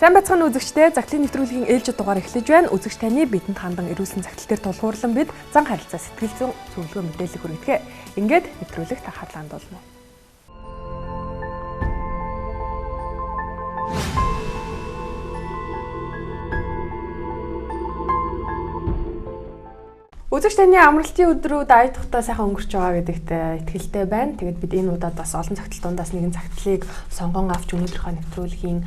Сайн байцгаана үзэгчдээ, Загтлын нэвтрүүлгийн ээлжид дугаар эхлэж байна. Үзэгч таны бидэнд хандан ирүүлсэн загтал дээр тулгуурлан бид зан харилцаа сэтгэл зүйн зөвлөгөө мэдээлэл хүргэдэг. Ингээд нэвтрүүлэг та хаалганд болно. Үзэгч таны амралтын өдрүүд ая тухтай сайхан өнгөрч байгаа гэдэгт итгэлтэй байна. Тэгээд бид энэ удаад бас олон загтал дундаас нэгэн загтлыг сонгон авч өнөөдрийнхөө нэвтрүүлгийн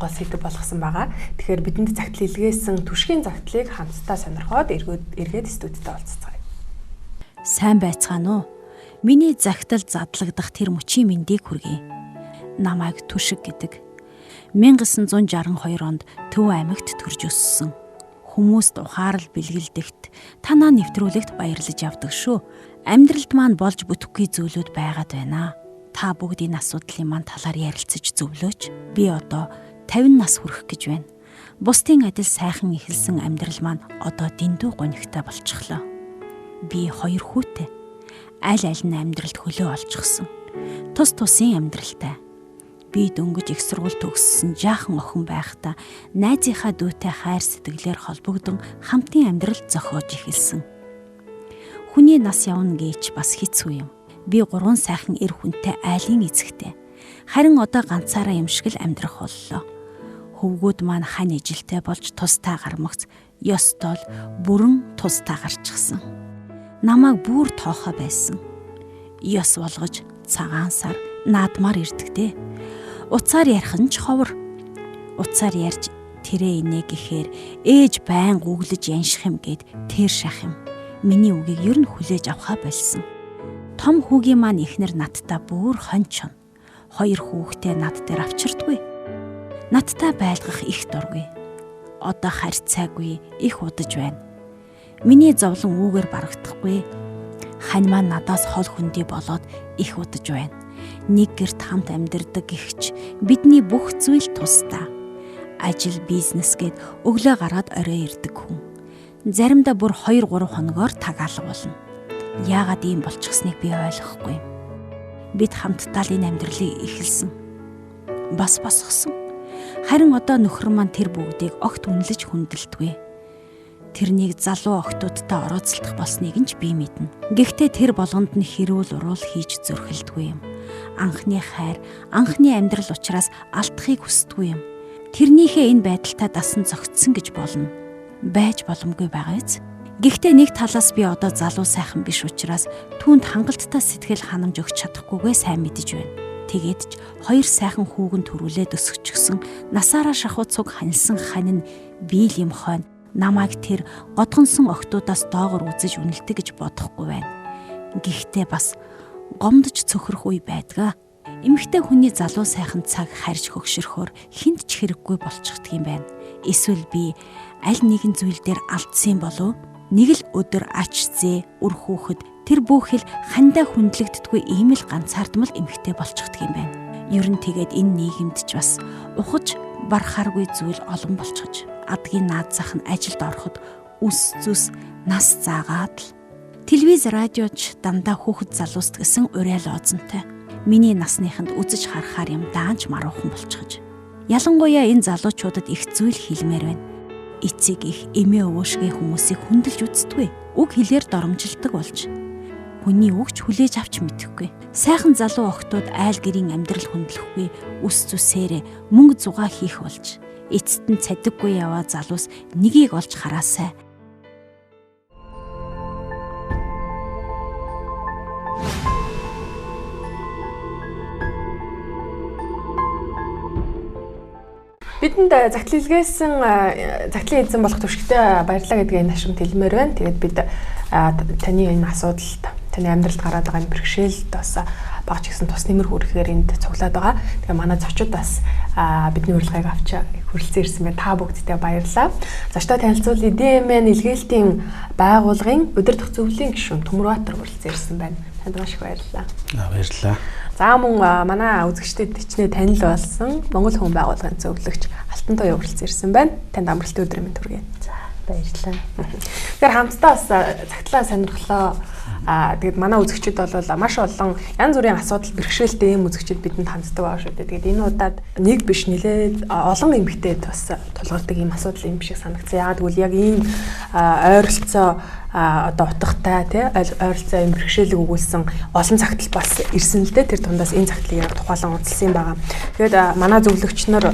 гол сэдэв болгосон байгаа. Тэгэхээр бидэнд загтал илгээсэн түшгийн загтлыг хамтдаа сонирхоод эргээд студидд олццгаая. Сайн байцгаана уу? Миний загтал задлагдах тэр мөчийн мэндийг хүргэе. Намайг Түшиг гэдэг. 1962 онд Төв аймагт төрж өссөн. Хүмүүст ухаарал бэлгэлдэгт танаа нэвтрүүлэгт баярлаж явдаг шүү. Амьдралд маань болж бүтэхгүй зүйлүүд байгаад байна. Та бүгдийн асуудлын маань талаар ярилцаж зөвлөөч. Би одоо 50 нас хүрэх гэж байна. Бусдын адил сайхан эхэлсэн амьдрал маань одоо дэндүү гонигтай болчихлоо. Би 2 хүүтэй. Аль нь амьдралд хөлөө олчихсон. Тус тусын амьдралтай. Би дөнгөж их сургууль төгссөн жаахан охин байхдаа найзынхаа дүүтэй хайр сэтгэлээр холбогдсон хамтын амьдрал зохиож эхэлсэн. Хүний нас явна гэж бас хэцүү юм. Би 3 сайхан эр хүнтэй айлын эцэгтэй. Харин одоо ганцаараа юм шиг л амьдрах боллоо. Хөвгүүд маань хань ижилтэй болж тустай гармагц, ёстол бүрэн тустай гарчихсан. Намайг бүр тоохоо байсан. Ёс болгож цагаан сар наадмаар ирдэгтэй. Уцаар ярих нь ч ховор. Уцаар ярьж тэрэ инэ гэхээр ээж байн гуглаж янших юм гээд тэр шах юм. Миний үгийг ер нь хүлээж авахаа болсон. Том хүүгийн маань ихнэр надтай бүр хончон. 2 хүүхдээ над дээр авчирдгүй. Надтай байлгах их дургүй. Одоо харьцаагүй их удаж байна. Миний зовлон үүгээр барагдахгүй. Хань маань надаас хол хүндий болоод их удаж байна. Нэг гэрт хамт амьдардаг гихч бидний бүх зүйл тусдаа. Ажил, бизнес гээд өглөө гараад орой ирдэг хүн. Заримдаа бүр 2-3 хоногоор тагаалга болно. Яагаад ийм болчихсныг би ойлгохгүй. Бид хамтдаа л энэ амьдралыг эхэлсэн. Бас босгосон. Харин одоо нөхөр маань тэр бүгдийг огт үнэлж хүндэлдэггүй. Тэрнийг залуу охтуудтай орооцолдох болсныг нь ч би мэднэ. Гэхдээ тэр болгонд нь хэрүүл уруул хийж зөрхилдэггүй юм. Анхны хайр, анхны амьдрал учраас алдахыг хүсдэггүй юм. Тэрнийхээ энэ байдалтай дасан зогтсон гэж болно. Байж боломгүй байгаа биз? Гэхдээ нэг талаас би одоо залуу сайхан биш учраас түүнд хангалттай сэтгэл ханамж өгч чадахгүйгээ сайн мэдэж байна. Тэгээд ч 2 сайхан хүүгэн төрүүлээд өсгчихсөн насаараа шахуу цуг ханьсан хань нь биел юм хойно намайг тэр годгонсон охтуудаас доогор үзэж үнэлдэг гэж бодохгүй байна. Гэхдээ бас гомдож цөхрөх үе байдгаа. Эмэгтэй хүний залуу сайхан цаг харж хөгшөрөхөөр хинт ч хэрэггүй болчихдөг юм байна. Эсвэл би аль нэгэн зүйл дээр алдсан болов? Нэг л өдөр ач зээ, үр хүүхэд тэр бүхэл хандаа хүндлэгддэггүй ийм л ганцаардмал эмэгтэй болчихдөг юм байна. Ер нь тэгээд энэ нийгэмд ч бас ухаж барахааргүй зүйл олон болчихж. Адгийн наад зах нь ажилд ороход үс зүс нас заагаад л телевиз радиоч дандаа хүүхэд залууст гэсэн уриал оозонтой. Миний насныханд үзэж харахаар юм даанч маруухан болчихж. Ялангуяа энэ залуучуудад их зүйл хэлмээр байна. Эцэг их эмээ өвөөшгээ хүмүүсийг хүндэлж үздэггүй. Үг хэлээр доромжилдог болж. Хүний үгч хүлээж авч мэдэхгүй. Сайхан залуу охтууд айл гэрийн амьдрал хүндлэхгүй үс зүсээрээ мөнгө зугаа хийх болж. Эцэст нь цадиггүй яваа залуус нэгийг олж хараасай. Бидэнд загтал илгээсэн загтлын эзэн болох Түшигтэй баярлалаа гэдгийг энэ ашигт хэлмээр байна. Тэгээд бид таны энэ асуудалд, таны амьдралд гараад байгаа энэ бэрхшээлд бас багч гэсэн тус нэмэр хүргэхээр энд цуглаад байгаа. Тэгээ манай зочид бас бидний урилгыг авч хүрэлцэн ирсэн байна. Та бүгдтэй баярлалаа. Зочдоо танилцуулъя. DMN илгээлтийн байгууллагын удирдах зөвлөлийн гишүүн Төмөрбаатар хүрэлцэн ирсэн байна. Танд маш их баярлалаа. Баярлалаа. За мөн манай үзэгчдэд хичнээн танил болсон Монгол Хүн байгууллагын зөвлөгч Алтан Туяа хүрэлцэн ирсэн байна. Танд амралтын өдрийн мэнд хүргэе. За Баярлалаа. Тэгэхээр хамтдаа бас цагтлаа сонирхлоо. Тэгээд манай үзэгчид бол маш олон янз бүрийн асуудал бэрхшээлтэй юм үзэгчид бидэнд ханддаг байгаа шүү дээ. Тэгээд энэ удаад нэг биш нэлээд олон эмэгтэй бас тулгардаг юм асуудал юм шиг санагдсан. Яагаад гэвэл яг ийм ойролцоо одоо утгатай тий ойролцоо юм бэрхшээлийг өгүүлсэн олон цагтл бас ирсэн л дээ. Тэр тундаас энэ цагтлыг яг тухайлан үнэлсэн юм байгаа. Тэгээд манай зөвлөгч нар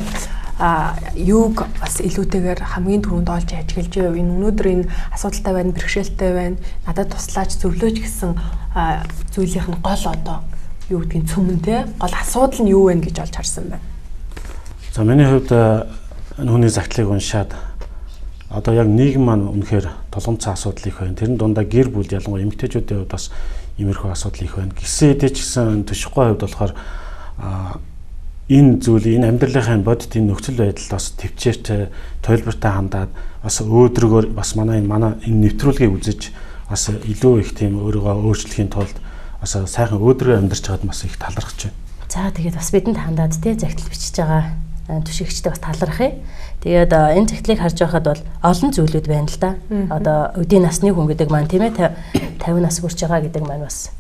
юуг бас илүүтэйгээр хамгийн түрүүнд олж ажиглаж байв. Энэ өнөөдөр энэ асуудалтай байна, бэрхшээлтэй байна. Надад туслаач зөвлөөж гэсэн зүйлийнх нь гол одоо юу гэдгийг цөмөн те гол асуудал нь юу вэ гэж олж харсан байна. За миний хувьд нүуний загтлыг уншаад одоо яг нийгэм маань үнэхээр тулгымцсан асуудал их байна. Тэрэн дундаа гэр бүл ялангуяа эмэгтэйчүүдийн хувьд бас иймэрхүү асуудал их байна. Гисэн эдэж гэсэн төшөхгүй хувьд болохоор энэ зүйлийн амьдралынхаа бодит энэ нөхцөл байдал бас төвчээртэй тойлбортой хандаад бас өөдрөгөөр бас манай энэ нэвтрүүлгийг үзэж бас илүү их тийм өөрийгөө өөрчлөхийн тулд бас сайхан өөдрөгөө амьдарч байгаад бас их талархаж байна. За тэгээд бас бидэнд хандаад тий загтал бичиж байгаа түшигчтэй бас талархъя. Тэгээд энэ загтлыг харж байхад бол олон зүйлүүд байна л да. Одоо өдийн насны хүн гэдэг маань тийм ээ 50 нас хүрч байгаа гэдэг маань бас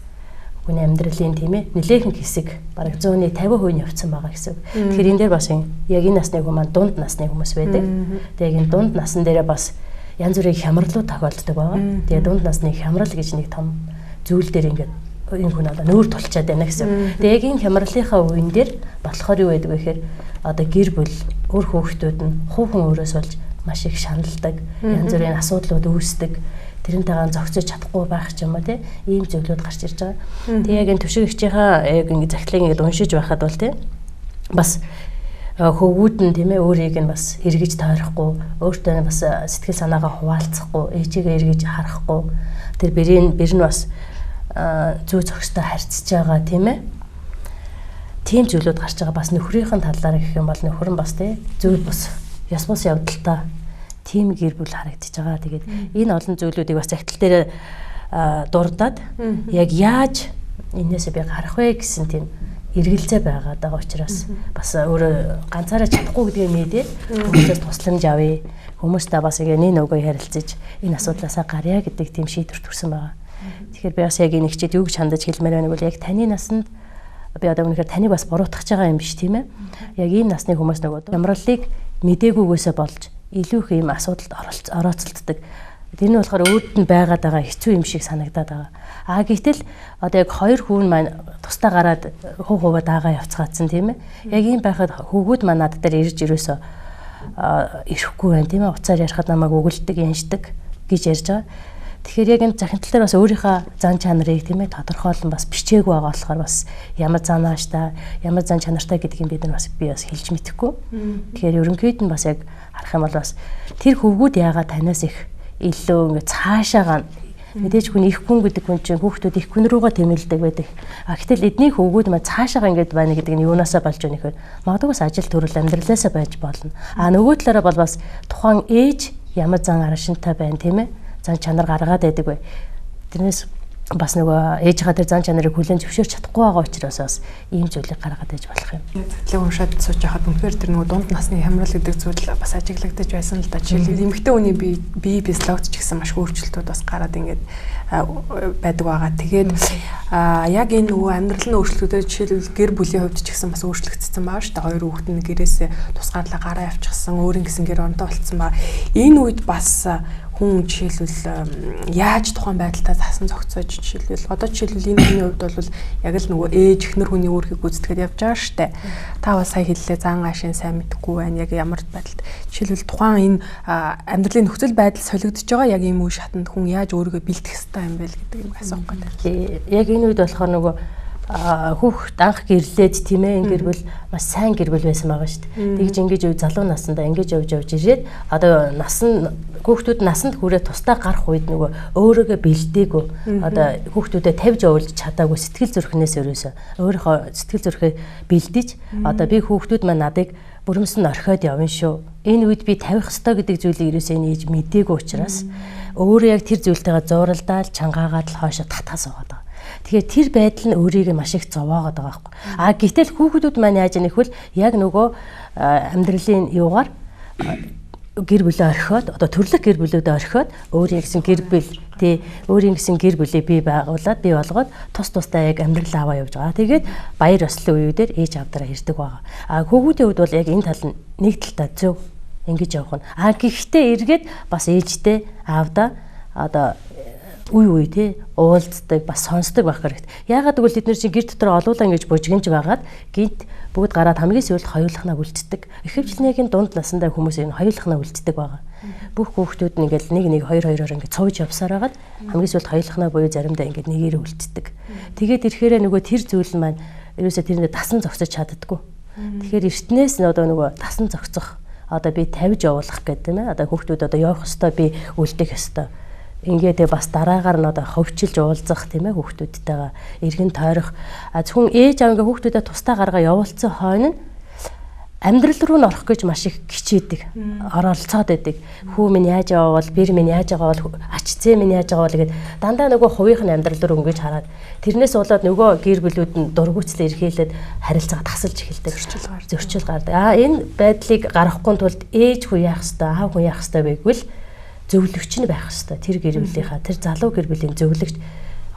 хүний амьдралын тийм ээ нэлээхэн хэсэг бараг 100-ны 50% явцсан байгаа гэсэн. Тэгэхээр энэ дээр бас яг энэ насны хүмүүс маань дунд насны хүмүүс байдаг. Тэгээд энэ дунд насн дээрээ бас янз бүрийн хямралууд тохиолддог байгаа. Тэгээд дунд насны хямрал гэж нэг том зүйл дээр ингээд энэ хүн одоо нүүр тулчаад байна гэсэн. Тэгээд яг энэ хямралынхаа үеин дээр болохоор юу байдаг вэ гэхээр одоо гэр бүл өөр хүүхдүүд нь хувь хүн өөрөөс болж маш их шаналдаг. Янз бүрийн асуудлууд үүсдэг. Тэрнтэйгээ зохицож чадахгүй байх ч юм уу тий ийм зүйлүүд гарч ирж байгаа. Тэгээ яг энэ түшигчийнхаа яг ингэ загтлыг ингэ уншиж байхад бол тий бас хөвгүүд нь тийм ээ өөрийг нь бас эргэж тойрохгүй, өөртөө бас сэтгэл санаагаа хуваалцахгүй, ээжигээ эргэж харахгүй. Тэр бэр нь бас зүй зохистой харьцаж байгаа тийм ээ. Тийм зүйлүүд гарч байгаа бас нөхрийнхэн талаараа гэх юм бол нөхөр нь бас тий зүйл бас яс бус явдалтай тийм гэр бүл харагдаж байгаа. Тэгээд энэ олон зүйлүүдийг бас загтал дээр дурдаад яг яаж энээсээ би гарах вэ гэсэн тийм эргэлзээ байгаад байгаа учраас бас өөрөө ганцаараа чадахгүй гэдгийг мэдээд хүмүүсээс тусламж авъя. Хүмүүстэй бас ингэ нэг нөгөө харилцаж энэ асуудлаасаа гарья гэдэг тийм шийдвэр төрсэн байгаа. Тэгэхээр би бас яг энэ хичээд юу гэж хандаж хэлмээр байна бол яг таны насанд би одоо үнэхээр таныг бас буруутгах байгаа юм биш тийм ээ. Яг ийм насны хүмүүс нөгөө ямралыг мдэггүйгээсээ болж илүү их ийм асуудалд орооцолддог. Тэр нь болохоор өөрөд нь байгаад байгаа хэцүү юм шиг санагдаад байгаа. Гэтэл одоо яг хоёр хүүн маань тусдаа гараад хуваа дагаа явцгаацсан тийм ээ. Яг ийм байхад хүүгүүд маань над дээр ирж ирөөсөө ирэхгүй байна тийм ээ. Уцаар ярихад намайг өгөлдөг, яншдаг гэж ярьж байгаа. Тэгэхээр яг энэ захиналт дээр бас өөрийнхөө зан чанарыг тийм ээ тодорхойлон бас бичээгүй байгаа болохоор бас ямар занааштай, ямар зан чанартай гэдгийг бид нар бас би бас хэлж мэдэхгүй. Тэгэхээр ерөнхийд нь бас яг харах юм бол бас тэр хөвгүүд яагаад танаас их илүү ингэ цаашаагаа мэдээж хүн их хүн гэдэг хүн чинь хүүхдүүд их хүн рүүгээ тэмүүлдэг байдаг. Гэтэл эдний хөвгүүд маань цаашаагаа ингэж байна гэдэг нь юунаасаа болж байна гэхээр магадгүй бас ажил төрөл амьдралаасаа байж болно. Нөгөө талаараа бол бас тухайн ээж ямар зан арашинтай байна тийм ээ. Зан чанар гаргаад байдаг бай. Тэрнээс бас нөгөө ээжийнхаа тэр зан чанарыг хүлээн зөвшөөрч чадахгүй байгаа учраас бас ийм зүйлийг гаргаад ээж болох юм. Загтлыг уншаад сууж байхад үнэхээр тэр нөгөө дунд насны хямрал гэдэг зүйл бас ажиглагдаж байсан л да. Жишээлбэл эмэгтэй хүний бие физиологч ч гэсэн маш өөрчлөлтүүд бас гараад ингээд байдаг байгаа. Тэгээд яг энэ нөгөө амьдралын өөрчлөлтүүдээр жишээлбэл гэр бүлийн хувьд ч гэсэн бас өөрчлөгдсөн байгаа шүү дээ. Хоёр хүүхэд нь гэрээсээ тусгаарлаа гараа явчихсан, өөрийн гэсэн гэр оронтой болцсон байгаа. Энэ үед бас хүн жишээлбэл яаж тухайн байдалтай засан зохицож жишээлбэл одоо жишээлбэл энэ хүний хувьд бол яг л нөгөө ээж эхнэр хүний үүргийг гүйцэтгэхэд явж байгаа шүү дээ. Та бас сая хэллээ зан аашин сайн мэдэхгүй байна. Яг ямар байдалд жишээлбэл тухайн энэ амьдралын нөхцөл байдал солигдож байгаа яг ийм үе шатанд хүн яаж өөрийгөө бэлтгэх ёстой юм бэ гэдэг юм асуух гэдэг. Яг энэ үед болохоор нөгөө хүүхд анх гэрлээд тийм ээ гэр бүл маш сайн гэр бүл байсан байгаа шүү дээ. Тэгж ингэж залуу насндаа ингэж явж ирээд одоо хүүхдүүд насанд хүрээ тусдаа гарах үед нөгөө өөрөөгөө бэлдээгүй одоо хүүхдүүдэд тавьж явуулж чадаагүй сэтгэл зүрхнээс өрөөсөө өөрийнхөө сэтгэл зүрхээ бэлдэж одоо би хүүхдүүд маань надыг бүрэмсэн орхиод явна шүү. Энэ үед би тавих ёстой гэдэг зүйлийг ерөөсөө нээж мэдээгүй учраас өөрөө яг тэр зүйлтэйгээ зууралдаал чангаагаад л хоошо татгаас байгаа. Тэгэхээр тэр байдал нь өөрийг маш их зовоогоод байгаа байхгүй. Гэтэл хүүхдүүд маань яаж яах вэ? Яг нөгөө амьдралын юугаар гэр бүлээ орхиод одоо төрлөх гэр бүлүүдээ орхиод өөрийн гэсэн гэр бүл өөрийн гэсэн гэр бүлээ бий болгоод тус тустай яг амьдрал аваа явж байгаа. Тэгээд баяр ёслолын үеүүдээр ээж авдараа ирдэг байгаа. Хүүхдийн хувьд бол яг энэ тал нь нэг талдаа зөв ингэж явах нь. Гэхдээ эргээд бас ээжтэй аавда одоо үе тий уулздаг бас сонсдог байх хэрэгтэй. Яагаад гэвэл бид нар чинь гэр дотор олуулаа ингэж бужигнж байгаад гинт бүгд гараад хамгийн сүүлд хоёулахнаа үлддэг. Ихэвчлэн дунд насндаа хүмүүс энэ хоёулахнаа үлддэг байгаа. Бүх хүүхдүүд нь ингээл нэг хоёр ингэж цовж явсаар хагаад хамгийн сүүлд хоёулахнаа буюу заримдаа ингэж нэгээрээ үлддэг. Тэгээд ирэхээр нөгөө тэр зүйл маань ерөөсөө тэрэндээ тасан зогсож чаддаггүй. Тэгэхээр эртнээс нь одоо нөгөө тасан зогсох одоо би тавьж явуулах гэдэг юм аа. Одоо хүүхдүүд одоо явах ёстой би үлдэх ёстой. Ингээд бас дараагаар нь одоо хөвчилж уулзах тийм ээ хүүхдүүдтэйгээ эргэн тойрох зөвхөн ээж аав ингээ хүүхдүүдэд тусдаа гаргаа явуулсан хойно амьдрал руу н орох гэж маш их хичээдэг оролцоод байдаг. Хүү минь яаж яваавал бэр минь яаж яваавал ач зээ минь яаж яваавал гэд дандаа нөгөө хувийнх нь амьдрал руу өнгөж хараад тэрнээс болоод нөгөө гэр бүлүүд нь дургуйцлаа эрхийлээд харилцаа тасалж эхэлдэг. Зөрчил гардаг. Энэ байдлыг гаргахгүй тулд ээж хүн яах ёстой аав хүн яах ёстой байгвал зөвлөгч нь байх хэвээр тэр гэр бүлийнхаа тэр залуу гэр бүлийн зөвлөгч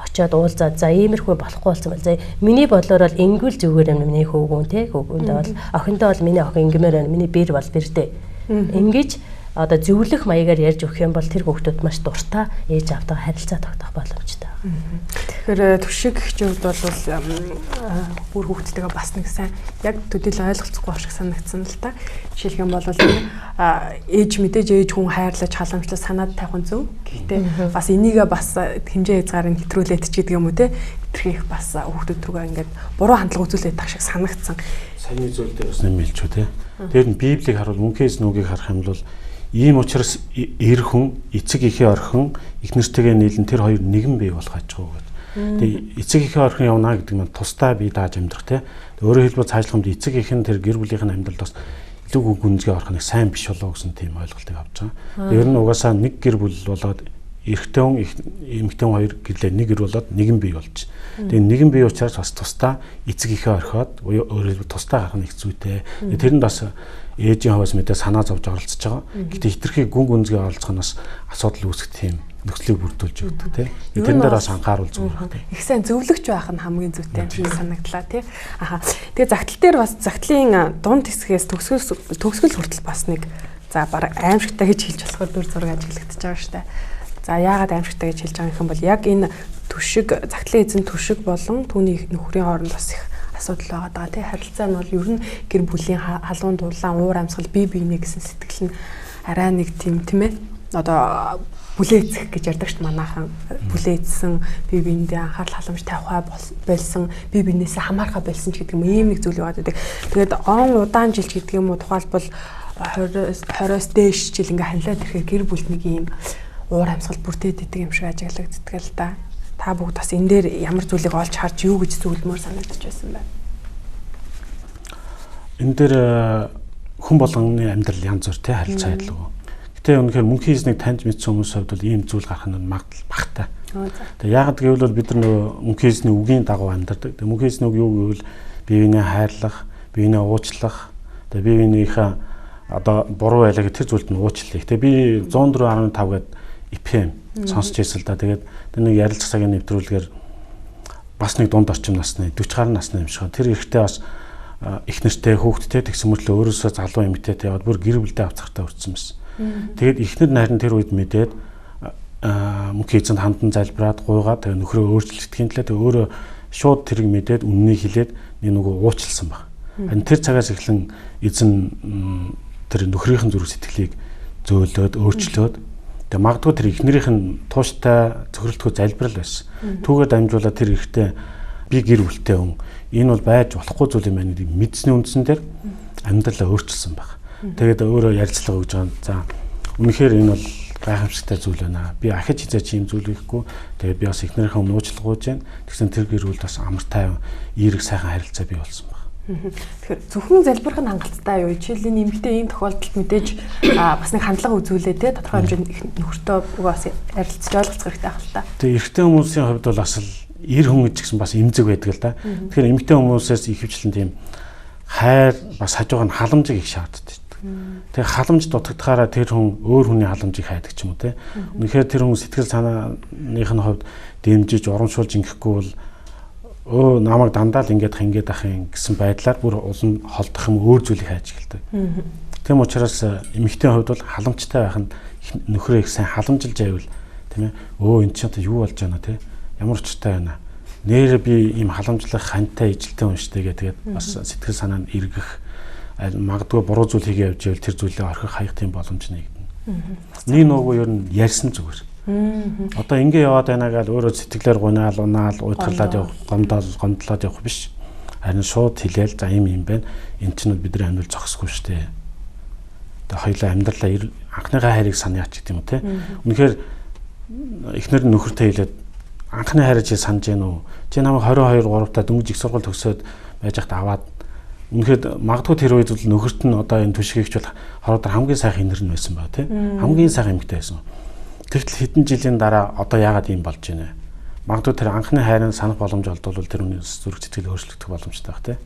очиод уулзаад за иймэрхүү болохгүй болсон бол за миний бодлоор бол ингүүл зүгээр юм миний хөвгүүн те хөвгүүндээ бол охиндоо бол миний охин ингмээр байна миний бэр бол бэрдээ ингэж одоо зөвлөх маягаар ярьж өгөх юм бол тэр хүүхдүүд маш дуртай ээж аавтайгаа харилцаа тогтоох боломжтой. Тэгэхээр төшиг хчүүд бол бүр хүүхдтэйгээ бас нэг сайн яг төдийл ойлголцохгүй байх шиг санагдсан л та. Жишээлх юм бол ээж мэдээж ээж хүн хайрлаж халамжлаж санаад тавих нь зөв. Гэхдээ бас энийгээ бас хэмжээ хязгаарыг хэтрүүлээд ч гэдэг юм уу те. Тэрхийх бас хүүхдүүд рүүгээ ингээд буруу хандлага үзүүлээд тах шиг санагдсан. Сайн зүйл дээр бас нэмэлч үү те. Тэр нь Библийг харуул мөнхөөс нүгийг харах юм бол ийм учраас эр хүн эцэг эхээ орхин их нэртэйгээ нийлэн тэр хоёр нэгэн бий болох аж байгаа гэдэг. Тэгээ эцэг эхээ орхин явна гэдэг нь тусдаа бие дааж амьдрах те. Өөрөөр хэлбэл цаашлахад эцэг эх нь тэр гэр бүлийнх нь амьдралд бас илүү гүнзгий орох нэг сайн биш болоо гэсэн тийм ойлголтыг авч байгаа. Ер нь угаасаа нэг гэр бүл болоод эрэгтэй хүн эмэгтэй хүн хоёр гэрлээ нэг гэр болоод нэгэн бий болж. Тэгээ нэгэн бий учраас бас тусдаа эцэг эхээ орхиод өөрөөр хэлбэл тусдаа гарах нэг зүйтэй. Тэр нь бас ээжийн хаваас мэдээ санаа зовж оролцож байгаа. Гэтэ хитрхи гүн гүнзгий оролцох нь бас асуудал үүсгэх тийм нөхцөлийг бүрдүүлж өгдөг тийм. Тэрэн дээр бас анхааруул зүгээр тийм. Их сайн зөвлөгч байх нь хамгийн зүйтэй юм санагдлаа тийм. Тэгээ загтал дээр бас загтлын дунд хэсгээс төгсгөл хүртэл бас нэг за бараг аимшигтай гэж хэлж болохоор дүр зураг ажиглагдчихж байгаа шүү дээ. За яагаад аимшигтай гэж хэлж байгаа юм бол яг энэ төшиг загтлын эзэн төшиг болон түүний нөхрийн хооронд бас их асуудал байгаа даа тий харилцаа нь бол ер нь гэр бүлийн халуун дулаан уур амьсгал бие биенээ гэсэн сэтгэл нь арай нэг тийм ээ одоо бүлээцэх гэж ярьдаг шүү дээ манайхан бүлээцсэн бие биендээ анхаарал халамж тавихаа болсон бие биенээсээ хамаархаа болсон ч гэдэг юм ийм нэг зүйл байгаа гэдэг. Тэгээд он удаан жилч гэдэг юм уу тухайлбал 20-оос дээш жил ингээ ханилаад ирэхээр гэр бүлд нэг ийм уур амьсгал бүрдээд идэг юм шиг ажиглагддаг л да. Та бүгд бас энэ дээр ямар зүйлийг олж харж юу гэж зөвлөмөр санагдаж байсан бэ? Энэ дээр хүн болгоны амьдрал янз бүр тий харилцаа адилгүй. Гэтэ үнэхээр мөнхийн эзнийг таньж мэдсэн хүмүүс хувьд бол ийм зүйл гарах нь магадлал багтай. Тэгээ яагаад гэвэл бид нар нөгөө мөнхийн эзний үгийн дагуу амьдардаг. Тэгээ мөнхийн эзний үг юу гэвэл биеийг хайрлах, биеийг уучлах, тэгээ биеийнхээ одоо буруу байлаа гэх тэр зүйлд нь уучлах. Тэгээ би 104.5 гээд ипэм сонсч ирсэн л да. Тэгээд тэр нэг ярилцах цагийн нэвтрүүлгээр бас нэг дунд орчим насны 40 гаруй насны юм шиг. Тэр ихтэй бас их нэртэй хүүхдтэй тэгсэн мөртлөө өөрөөсөө залуу эмэгтэйтэй яваад бүр гэр бүлдээ авцахтаа хүрсэн байсан. Тэгээд ихнэр найрын тэр үед мэдээд мөнхийн эзэнд хандан залбираад гуйгаад тэгээ нөхрөө өөрчлөлтгийн төлөө тэгээ өөрөө шууд тэрийг мэдээд үннийг хэлээд нэг нөгөө уучлсан баг. Харин тэр цагаас эхлэн эзэн тэр нөхрийнхэн зүрх сэтгэлийг зөөлөөд өөрчлөөд тэгээ магадгүй тэр ихнэрийнх нь тууштай зөвхөрлөлтгүй залбирал байсан. Түүгээр дамжуулаад тэр ихтэй би гэр бүлтэй хүн энэ бол байж болохгүй зүйл юм байна гэдэг мэдсэний үндсэн дээр амьдралаа өөрчилсөн баг. Тэгээд өөрөө ярилцлага өгж байгаа. За үнэхээр энэ бол гайхамшигтай зүйл байна. Би ахиж хизээч ийм зүйл хийхгүй. Тэгээд би бас ихнэрийнхээ өмнө уучлах гооч जैन. Тэгсэн тэр гэр бүл бас амар тайван эерэг сайхан харилцаа бий болсон баг. Тэгэхээр зөвхөн залбирах нь хангалттай юу? Жишээлбэл нэмэгтэй ийм тохиолдолд мэдээж бас нэг хандлага үзүүлээ те тодорхой хэмжээнд нөхөртөө бас ярилцж ойлголцох хэрэгтэй байх л та. Тэгээд эрэгтэй хүмүүсийн хувьд бол бас эр хүн гэж гэсэн бас эмзэг байдаг л да. Тэгэхээр эмэгтэй хүмүүсээс ихэвчлэн тийм хайр бас хажуугаар нь халамжийг их шаарддаг. Тэгээ халамж дутагдахаараа тэр хүн өөр хүний халамжийг хайдаг ч юм уу те. Үнэхээр тэр хүн сэтгэл санааных нь хувьд дэмжиж урамшуулж ингэхгүй бол намайг дандаа л ингэж ах юм гэсэн байдлаар бүр улам холдох юм өөр зүйлийг хайж эхэлдэг. Тэм учраас эмэгтэй хувьд бол халамжтай байх нь нөхрөө их сайн халамжилж байвал тийм ээ эн чинь юу болж байна те. Ямар учиртай байна. Нэр би ийм халамжлах хантай ижилтэй хүн штэ гэдэг бас сэтгэл санаа нь эргэх магадгүй буруу зүйл хийгээ явж ивэл тэр зүйлээ орхих хаях тийм боломж нэгдэнэ. Нэг нуугүй ер нь ярьсан зүгээр. Одоо ингэ яваад байна гэж өөрөө сэтгэлээр гунаал унаал уйтгалаад явах, гомдлоод явах биш. Харин шууд хэлээл за ийм юм байна. Энд чинь бидний амьдрал зогсохгүй шүү дээ. Одоо хоёулаа амьдралаа анхныхаа хайрыг санаач гэдэг юм те. Үнэхээр эхнэр нь нөхөртэй хэлээд анхны хайраа чи санаж гэнэ үү? Чи намайг 22 3 та дөнгөж их сургууль төгсөөд байж хат аваад үнэхээр магадгүй тэр үед бол нөхөрт нь одоо энэ түшигч бол хороор хамгийн сайхан инэр нь байсан ба тий. Хамгийн сайхан эмэгтэй байсан. Тэгтэл хэдэн жилийн дараа одоо яагаад ийм болж байна вэ? Магадгүй тэр анхны хайрын санах боломж олдвол тэр хүний зүрх сэтгэл өөрчлөгдөх боломжтой байх тий.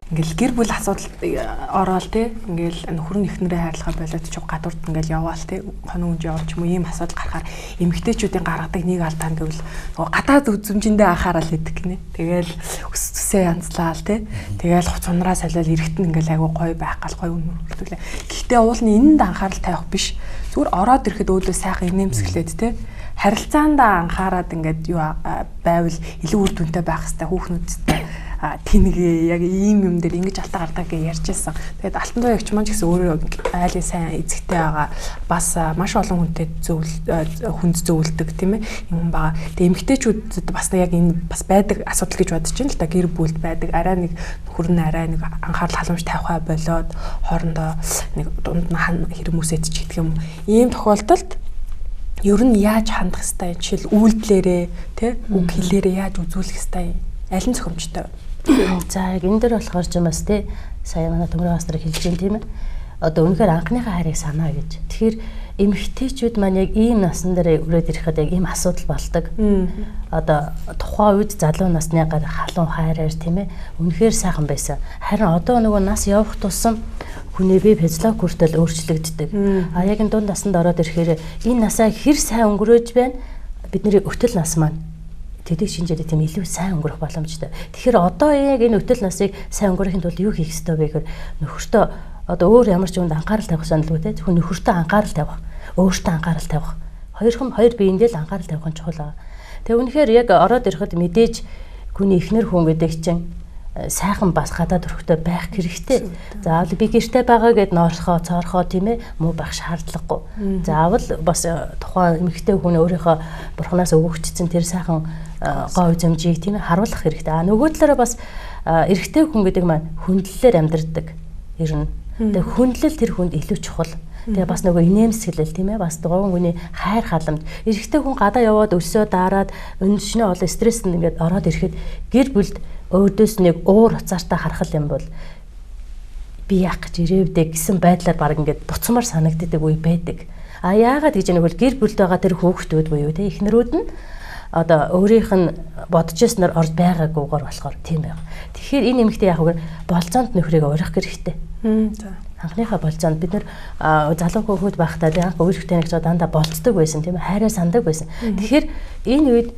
Ингээл гэр бүл асуудал ороод те ингээл нөхөр нь эхнэрээ хайрлахаа болоод ч гадуурд ингээл яваал те хоног үнж явж юм уу ийм асуудал гарахаар эмэгтэйчүүдийн гаргадаг нэг алдаа гэвэл гадаад үзмжиндээ анхаарал хийдэг гинэ. Тэгээл өс төсөө янзлаал те тэгээл цунраа солиод эрэхтэн ингээл айгу гоё байх гал гоё үнэлтүүлээ. Гэхдээ уулын энэнд анхаарал тавих биш. Зүгээр ороод ирэхэд өөдөө сайхан инээмсэглээд те харилцаандаа анхаарад ингээд юу байвал илүү үр дүнтэй байх хэвээр хүүхнүүдтэй тэнэгээ яг ийм юм дээр ингэж алтаа гардаг гэж ярьжсэн. Тэгээд алтан дуу ягч маань ч гэсэн өөрөө айлын сайн эзэгтэй байгаа бас маш олон хүнтэй хүнд зөвлөдөг тийм ээ юм байгаа. Тэгээд эмэгтэйчүүдэд бас яг энэ бас байдаг асуудал гэж бодож байна л да. Гэр бүлд байдаг арай нэг нөхөр нь арай нэг анхаарал халамж тавихаа болоод хоорондоо нэг дунд нь хэрэмүсэд ч гэдэг юм. Ийм тохиолдолд ер нь яаж хандах хэвтэй жишээл үйлдэлээрээ тий үг хэлээрээ яаж үзүүлэх хэвтэй аль нь зохимжтой. За яг энэ дээр болохоор ч юм бас тий сая манай төмөр хастар хэлж байна тийм ээ. Одоо үнэхээр анхныхаа хайрыг санаа гэж. Тэгэхээр эмэгтэйчүүд маань яг ийм насн дээр өрөөд ирэхэд яг ийм асуудал болдог. Одоо тухайн үед залуу насныгаар халуун хайраар тийм ээ үнэхээр сайхан байсан. Харин одоо нөгөө нас явах тусам хүний бие физиологи хүртэл өөрчлөгддөг. А яг энэ дунд насанд ороод ирэхээр энэ насаа хэр сайн өнгөрөөж байна бидний өтөл нас маань тэдэг шинжээр тийм илүү сайн өнгөрөх боломжтой. Тэгэхээр одоо яг энэ өтөл насыг сайн өнгөрөхийн тулд юу хийх ёстой вэ гэхээр нөхөртөө одоо өөр ямар ч юмд анхаарал тавих сонирхолгүй те зөвхөн нөхөртөө анхаарал тавих, өөртөө анхаарал тавих. Хоёр биендээ л анхаарал тавих нь чухал. Тэгээ үнэхээр яг ороод ирэхэд мэдээж хүний эхнэр хүн гэдэг чинь сайхан бас гадаад өрхтөө байх хэрэгтэй. Заавал би гэртэй байгаа гэд ноорхоо, цоорхоо тийм ээ муу байх шаардлагагүй. Заавал бас тухайн эмэгтэй хүн өөрийнхөө бурхнаас өгөгдсөн тэр сайхан гоо үзмжийг тийм ээ харуулах хэрэгтэй. Нөгөө талаараа бас эрэгтэй хүн гэдэг маань хүндлэлээр амьдардаг. Ер нь. Тэгээ хүндлэл тэр хүнд илүү чухал. Тэгээ бас нөгөө инээмсэглэл тийм ээ бас дугуйн хүний хайр халамж. Эрэгтэй хүн гадаа яваад өсөө дараад өнөшнөө олон стресс ингээд ороод ирэхэд гэр бүлд өөдөөс нэг уур уцаартай харах юм бол би яах гэж ирээвдэ гэсэн байдлаар баг ингээд буцмаар санагддаг үе байдаг. А яагаад гэж нэг бол гэр бүлд байгаа тэр хүүхдүүд буюу те эхнэрүүд нь одоо өөрийнх нь бодож яснаар орж байгаагүйгээр болохоор тийм байна. Тэгэхээр энэ эмэгтэй яах вэ? Болцоонд нөхрийг урих хэрэгтэй. За. Анхныхаа болцоонд бид нэр залуу хүүхэд байхдаа яг өөрийнхөө нэг ч дандаа болцдог байсан тийм ээ хайраа сандаг байсан. Тэгэхээр энэ үед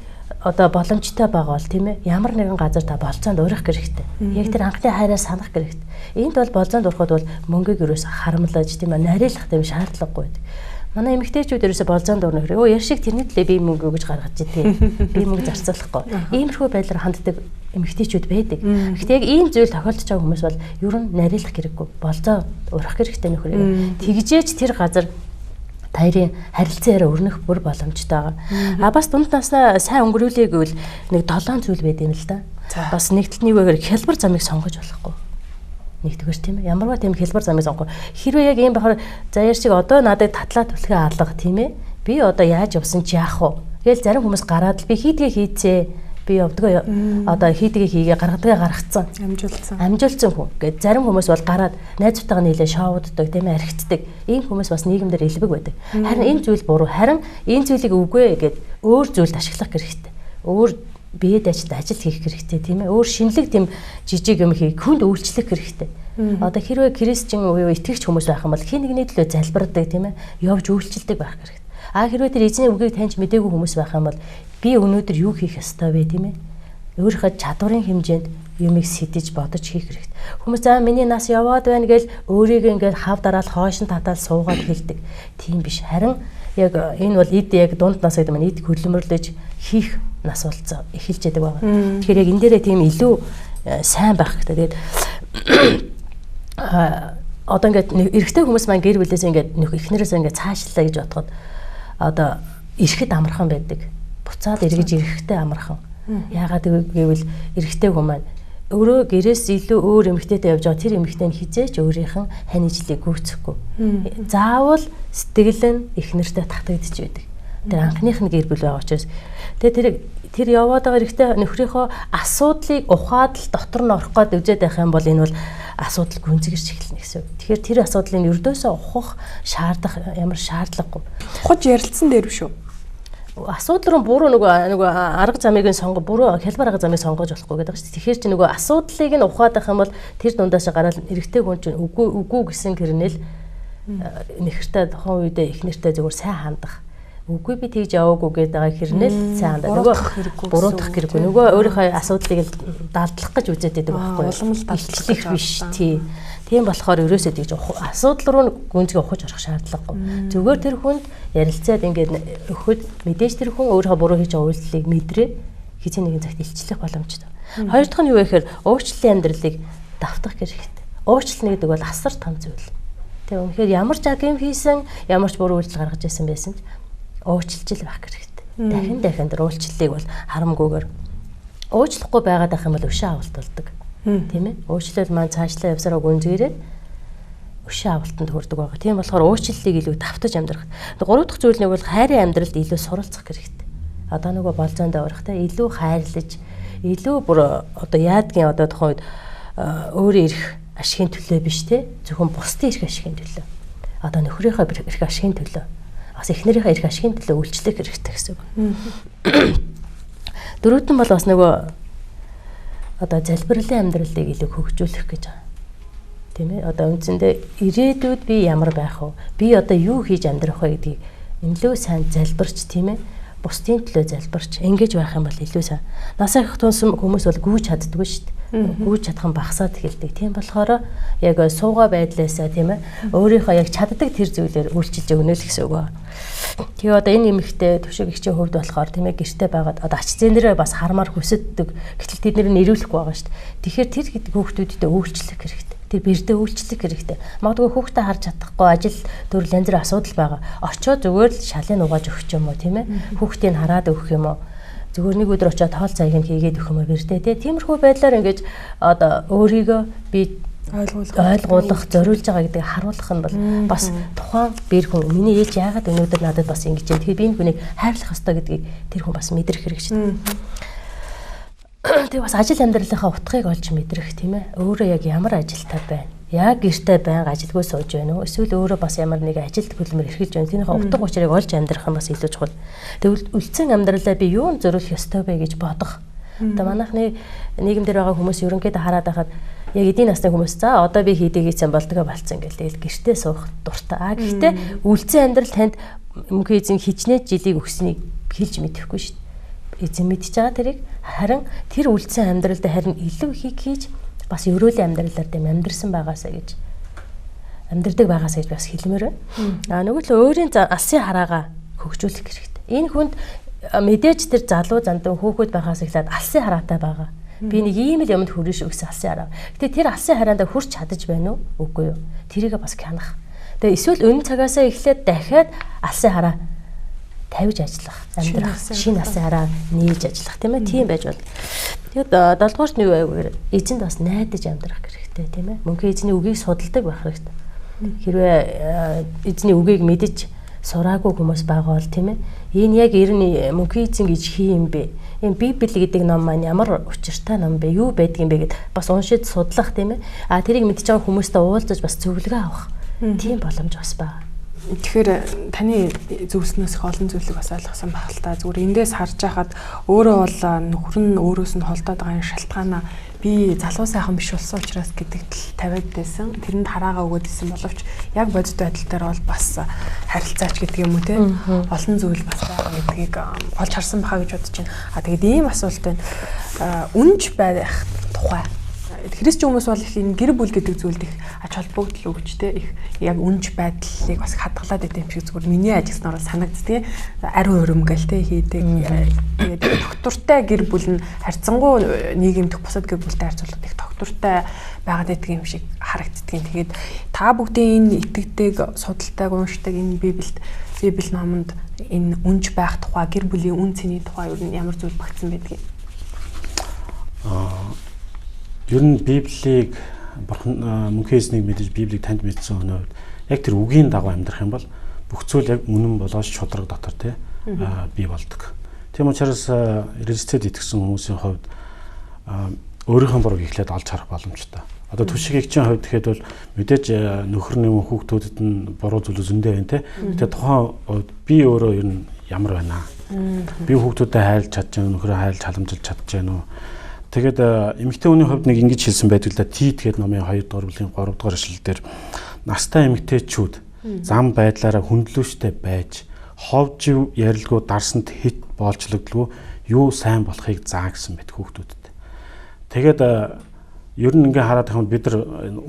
одоо боломжтой байгаа бол тийм ээ ямар нэгэн газар та болцоонд урих хэрэгтэй. Яг тэр анхны хайраа санах хэрэгтэй. Энд бол болцоонд урахад бол мөнгөийг юус харамлаж тийм ээ нарийнлах тийм шаардлагагүй байдаг. Манай эмэгтэйчүүд ерөөсө болцоонд урна хэрэг. Яр шиг тэрний төлөө би мөнгө өгж гаргаж идэв. Би мөнгө зарцуулахгүй. Иймэрхүү байдлаар ханддаг эмэгтэйчүүд байдаг. Гэхдээ яг ийм зүйл тохиолдож байгаа хүмүүс бол ер нь нарийнлах хэрэггүй. Болцоо урах хэрэгтэй нөхрөө. Тэгжээч тэр газар таарын харилцаараа өрнөх бүр боломжтой байгаа. А бас дунд наснаа сайн өнгөрүүлээ гэвэл нэг 7 зүйл байд юм л да. Бас нэгдэлт нэг үгээр хялбар замыг сонгож болохгүй. Нэгдүгээр тийм ээ. Ямарваа тийм хялбар замыг сонгох. Хэрвээ яг ийм бахаар заяар шиг одоо надад татлаа түлхээ алга тийм ээ. Би одоо яаж явсан ч яах вэ? Тэгэл зарим хүмүүс гараад л би хийдгээ хийцээ. Би явдгаа одоо хийдгээ гаргадгаа гаргацсан. Амжуулсан хүн. Гэт зарим хүмүүс бол гараад найзтайгаа нийлээ шоуддаг, тийм ээ, архицдаг. Ийм хүмүүс бас нийгэмдэр элбэг байдаг. Харин энэ зүйл буруу. Харин энэ зүйлийг үгүй гэд өөр зүйлд ашиглах хэрэгтэй. Өөр биед ажил хийх хэрэгтэй, тийм ээ. Өөр шинэлэг тийм жижиг юм хийх, хүнд үйлчлэх хэрэгтэй. Одоо хэрвээ Кристиан уу итгэгч хүмүүс байх юм бол хин нэгний төлөө залбирдаг, тийм ээ. Явж үйлчлдэг байх хэрэгтэй. Хэрвээ тэр эзний үгийг таньж мдээгүй хүмүүс байх юм бол би өнөөдөр юу хийх ёстой вэ, тийм ээ? Өөрийнхөө чадварын хэмжээнд юмыг сэтэж бодож хийх хэрэгтэй. Хүмүүс миний нас яваад байна гэж өөрийгөө ингээд хав дараал хойш нь татаад суугаад хэлдэг. Тийм биш. Харин яг энэ бол эд яг дунд нас гэдэг маань эд хөлөмөрлөж хийх нас болцоо эхэлж яадаг байгаа. Тэгэхээр яг энэ дээрээ тийм илүү сайн байх хэрэгтэй. Тэгээд одоо ингээд эрэгтэй хүмүүс маань гэр бүлээс ингээд эхнэрээс ингээд цаашлаа гэж бодоход одоо ирэхэд амархан байдаг. Буцаад эргэж ирэхтэй амархан. Яагаад гэвэл эрэгтэй хүн маань өөрөө гэрээс илүү өөр эмэгтэйтэй явж байгаа тэр эмэгтэй нь хизээч өөрийнх нь хань ижлийг гүйцэхгүй. Заавал сэтгэл нь эхнэртэй татагдчих байдаг. Тэр анхных нь гэр бүл байгаа учраас тэр яваад байгаа эрэгтэй нөхрийнхөө асуудлыг ухаад л дотор нь орох гээд үзээд байх юм бол энэ бол асуудал гүнзгийрч эхэлнэ гэсэн. Тэгэхээр тэр асуудлыг ердөөсөө ухах ямар шаардлагагүй. Ухаж ярилцсан дээр биш үү? Асуудал руу буруу нөгөө арга замыг буруу хялбар арга замыг сонгож болохгүй гэдэг чинь. Тэгэхээр чи нөгөө асуудлыг нь ухаад байх юм бол тэр дундаас гараад эрэгтэй хүн чинь үгүй гэсэн гэрнэл нэхэртэй тохон үедээ их нэртэй зүгээр сайн хандах. Үгүй би тэгж яваагүй гэдэг хэрнэл сайн хандах. Нөгөө буруутгах хэрэггүй. Нөгөө өөрийнхөө асуудлыг даалдлах гэж үзээд байдаг байхгүй юу? Илчлэх биш тий. Тийм болохоор ерөөсөө тэгж асуудал руу гүнзгий ухаж орох шаардлагагүй. Зүгээр тэр хүнд ярилцаад ингээд өгөхөд мэдээж тэр хүн өөрийнхөө буруу хийж байгаа үйлдэлийг мэдрээ хизээ нэгэн цагт илчлэх боломжтой. Хоёр дахь нь юу вэ гэхээр уучлалын амьдралыг давтах хэрэгтэй. Уучлал гэдэг бол асар том зүйл. Тэгээ үнэхээр ямар ч агим хийсэн, ямар ч буруу үйлдэл гаргаж байсан ч уучлж л байх хэрэгтэй. Дахин уучлалыг бол харамгүйгээр уучлахгүй байгаад байх юм бол өшөө авалт болдог. Тийм ээ. Уучлал маань цаашлаа явсараа гүнзгийрээд өшөө авалтанд хүрдэг байгаа. Тийм болохоор уучлалыг илүү давтаж амьдрах. Гурав дахь зүйл нь бол хайрын амьдралд илүү суралцах хэрэгтэй. Одоо нөгөө болзоонд аврахтай илүү хайрлаж, илүү бүр одоо яадгийн одоо тухайн үед өөрөө ирэх ашигын төлөө биш те. Зөвхөн бусдын ирэх ашигын төлөө. Одоо нөхрийнхөө ирэх ашигын төлөө. Бас эхнэрийнхээ ирэх ашигын төлөө үйлчлэх хэрэгтэй гэсэн үг. Дөрөвдөн бол бас нөгөө одоо залбирлын амьдралыг илүү хөгжүүлэх гэж байгаа. Тийм ээ. Одоо үндсэндээ ирээдүйд би ямар байх вэ? Би одоо юу хийж амьдрах вэ гэдгийг илүү сайн залбирч, тийм ээ. Бусдын төлөө залбирч ингэж байх юм бол илүү сайн. Насаа их тунсан хүмүүс бол гүйж чаддгүй шүү дээ. Гүйж чадхан багасаад эхэлдэг. Тийм болохоор яг суугаа байдлаасаа, тийм ээ. Өөрийнхөө яг чаддаг тэр зүйлээр үйлчилж өгнө л гэсэн үг байна. Тэгээ одоо энэ эмэгтэй төвшигчийн хувьд болохоор тийм ээ гэртээ байгаад одоо ач зээнэрээ бас хармаар хүсэддэг. Гэтэл тэд нэр нь ирүүлэхгүй байгаа шүү дээ. Тэгэхээр тэр хүүхдүүдэд үйлчлэх хэрэгтэй. Тэр бэрдээ үйлчлэх хэрэгтэй. Магадгүй хүүхдээ харж чадахгүй ажил төрөл янз бүрийн асуудал байгаа. Очоод зүгээр л шалын угааж өгч юм уу тийм ээ. Хүүхдийг хараад өгөх юм уу. Зүгээр нэг өдөр очоод тоол цайг нь хийгээд өгөх юм уу бэрдээ тийм. Тиймэрхүү байдлаар ингэж одоо өөрийгөө би ойлгуулах, зориулж байгаа гэдгийг харуулах нь бол бас тухайн бэр хүн миний ээж яагаад өнөөдөр надад бас ингэж юм. Тэгэхээр би энэ хүнийг хайрлах ёстой гэдгийг тэр хүн бас мэдрэх хэрэгтэй. Тэгээ бас ажил амьдралынхаа утгыг олж мэдрэх тийм ээ. Өөрөө яг ямар ажилтай байна? Яг гэртээ байнга ажилгүй сууж байна уу? Эсвэл өөрөө бас ямар нэг ажилд хөдөлмөр эрхэлж байна. Тэрнийхээ утга учирыг олж амьдрах нь бас илүү чухал. Тэгвэл үлдсэн амьдралаа би юунд зориулах ёстой вэ гэж бодох. Одоо манайхны нийгэмдэр байгаа хүмүүс ерөнхийдөө хараад байхад яг эдийн насны хүмүүс за одоо би хийдэг хийсэн болдгоо болцсон гэл тэгэл гэртээ суух дуртай. Гэхдээ үлдсэн амьдрал танд мөнхөө эзэн хичнээн жилийг өгснийг хэлж мэдэхгүй шүү дээ. Эзэн мэдчихэж байгаа тэрийг харин тэр үлдсэн амьдралд харин илүү их хийж бас өрөөлийн амьдралаар дэм амьдрсан байгаасаа гэж амьдрдаг байгаасаа гэж бас хэлмээр байна. Нөгөө л өөрийн алсын хараагаа хөгжүүлэх хэрэгтэй. Энэ хүнд мэдээж тэр залуу зандан хүүхэд байхаас эхлээд алсын хараатай байгаа. Би нэг ийм л юмд хүрэн шүү гэсэн алсын хараа. Гэтэ тэр алсын хараанда хүрч чадаж байна уу? Үгүй юу. Тэрийг бас хянах. Тэгээ эсвэл өнө цагаасаа эхлээд дахиад алсын хараа тавьж ажиллах, амьдрах, шинэ алсын хараа нээж ажиллах тийм ээ. Тийм байж бол. Тэгээд 7-р нь юу вэ? Эзэнд бас найдаж амьдрах хэрэгтэй тийм ээ. Мөнхөө эзний үгийг судалдаг байх хэрэгтэй. Хэрвээ эзний үгийг мэдж сураагүй хүмүүс байгаа бол тийм ээ. Энэ яг ер нь мөнхийн эзэн гэж хий юм бэ? Энэ Библи гэдэг ном маань ямар учиртай ном бэ? Юу байдгийг бэ гэд бас уншиж судлах тийм ээ. А тэрийг мэдж байгаа хүмүүстэй уулзаж бас зөвлөгөө авах. Тийм боломж бас байна. Тэгэхээр таны зөвлснөөс их олон зүйлийг бас ойлгосон байх л та. Зүгээр эндээс харж байхад өөрөө бол нөхөр нь өөрөөс нь холдоод байгаа шалтгаанаа би залуу сайхан биш болсон учраас гэдэгт л тавиад байсан. Тэрэнд хараагаа өгөөд исэн боловч яг бодит байдал дээр бол бас харилцаач гэдэг юм уу те олон зүйл бас байгаа гэдгийг олж харсан баха гэж бодож байна. Тэгээд ийм асуулт байна. Үнж байх тухай христч хүмүүс бол их энэ гэр бүл гэдэг зүйлд их ач холбогдол өгч те их яг үнж байдлыг бас хадгалаад байт юм шиг зүгээр миний ажилласнаар санагддаг. Ариун өрөмгөл те хийдэг. Тэгээд доктортай гэр бүл нь харьцангуй нийгэмдэх бусад гэр бүлтэй харьцуулахад их доктортай байгаад байдаг юм шиг харагддаг. Тэгээд та бүгдийн энэ итгэдэг, судалтайг уншдаг энэ Библи номонд энэ үнж байх тухай, гэр бүлийн үн цэний тухай юу ямар зүйл багтсан байдгийг? Ер нь Библийг мөнхийн эзнийг мэдэж Библийг танд мэдсэн өнөө яг тэр үгийн дагуу амьдрах юм бол бүх зүйл яг үнэн болооч шудраг дотор тий бий болдог. Тийм учраас Христэд итгэсэн хүмүүсийн хувьд өөрийнхөө бурууг эхлээд олж харах боломжтой. Одоо түшиг эгчийн хувьд гэхэд бол мэдээж нөхөр нэмэн хүүхдүүдэд нь буруу зүйл зөндөө байна тий. Тэгээ тухайн хувьд би өөрөө ер нь ямар байна аа. Би хүүхдүүдэд хайлж чадж байна, нөхрөө хайлж халамжилж чадж байна уу? Тэгээд эмэгтэй хүний хувьд нэг ингэж хэлсэн байдаг л да. Тит гэдэг номын 2 дугаар бүлгийн 3 дугаар эшлэл дээр настай эмэгтэйчүүд зам байдлаараа хүндлүүштэй байж ховж ярилгүй дарсанд хит боолчлогдолгүй юу сайн болохыг заа гэсэн мэт хүүхдүүдэд. Тэгээд ер нь ингээ хараад байхад бид нар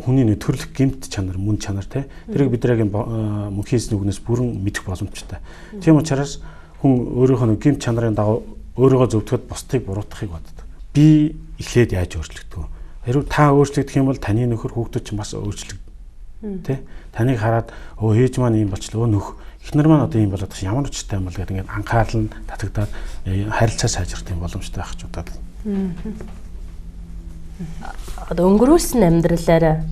хүний нэвтрүүлэх гэмт чанар, мөн чанар те тэрийг бид яг мөнхийн эзний үгнээс бүрэн мэдэх боломжтой. Тийм учраас хүн өөрийнхөө гэмт чанарын дагуу өөрийгөө зөвтгөхөд бусдыг буруутгахыг боддог. Би эхлээд яаж өөрчлөгдөх вэ? Хэрвээ та өөрчлөгдөх юм бол таны нөхөр хүүхдүүд ч бас өөрчлөгдөх. Тэ? Таныг хараад ээж маань ийм болчлоо, эхнэр маань одоо ийм болоод ямар учиртай юм бол гэдэг ингээд анхаарал нь татагдаад харилцаа сайжрах юм боломжтой байх ч удаад. Одоо өнгөрүүлсэн амьдралаараа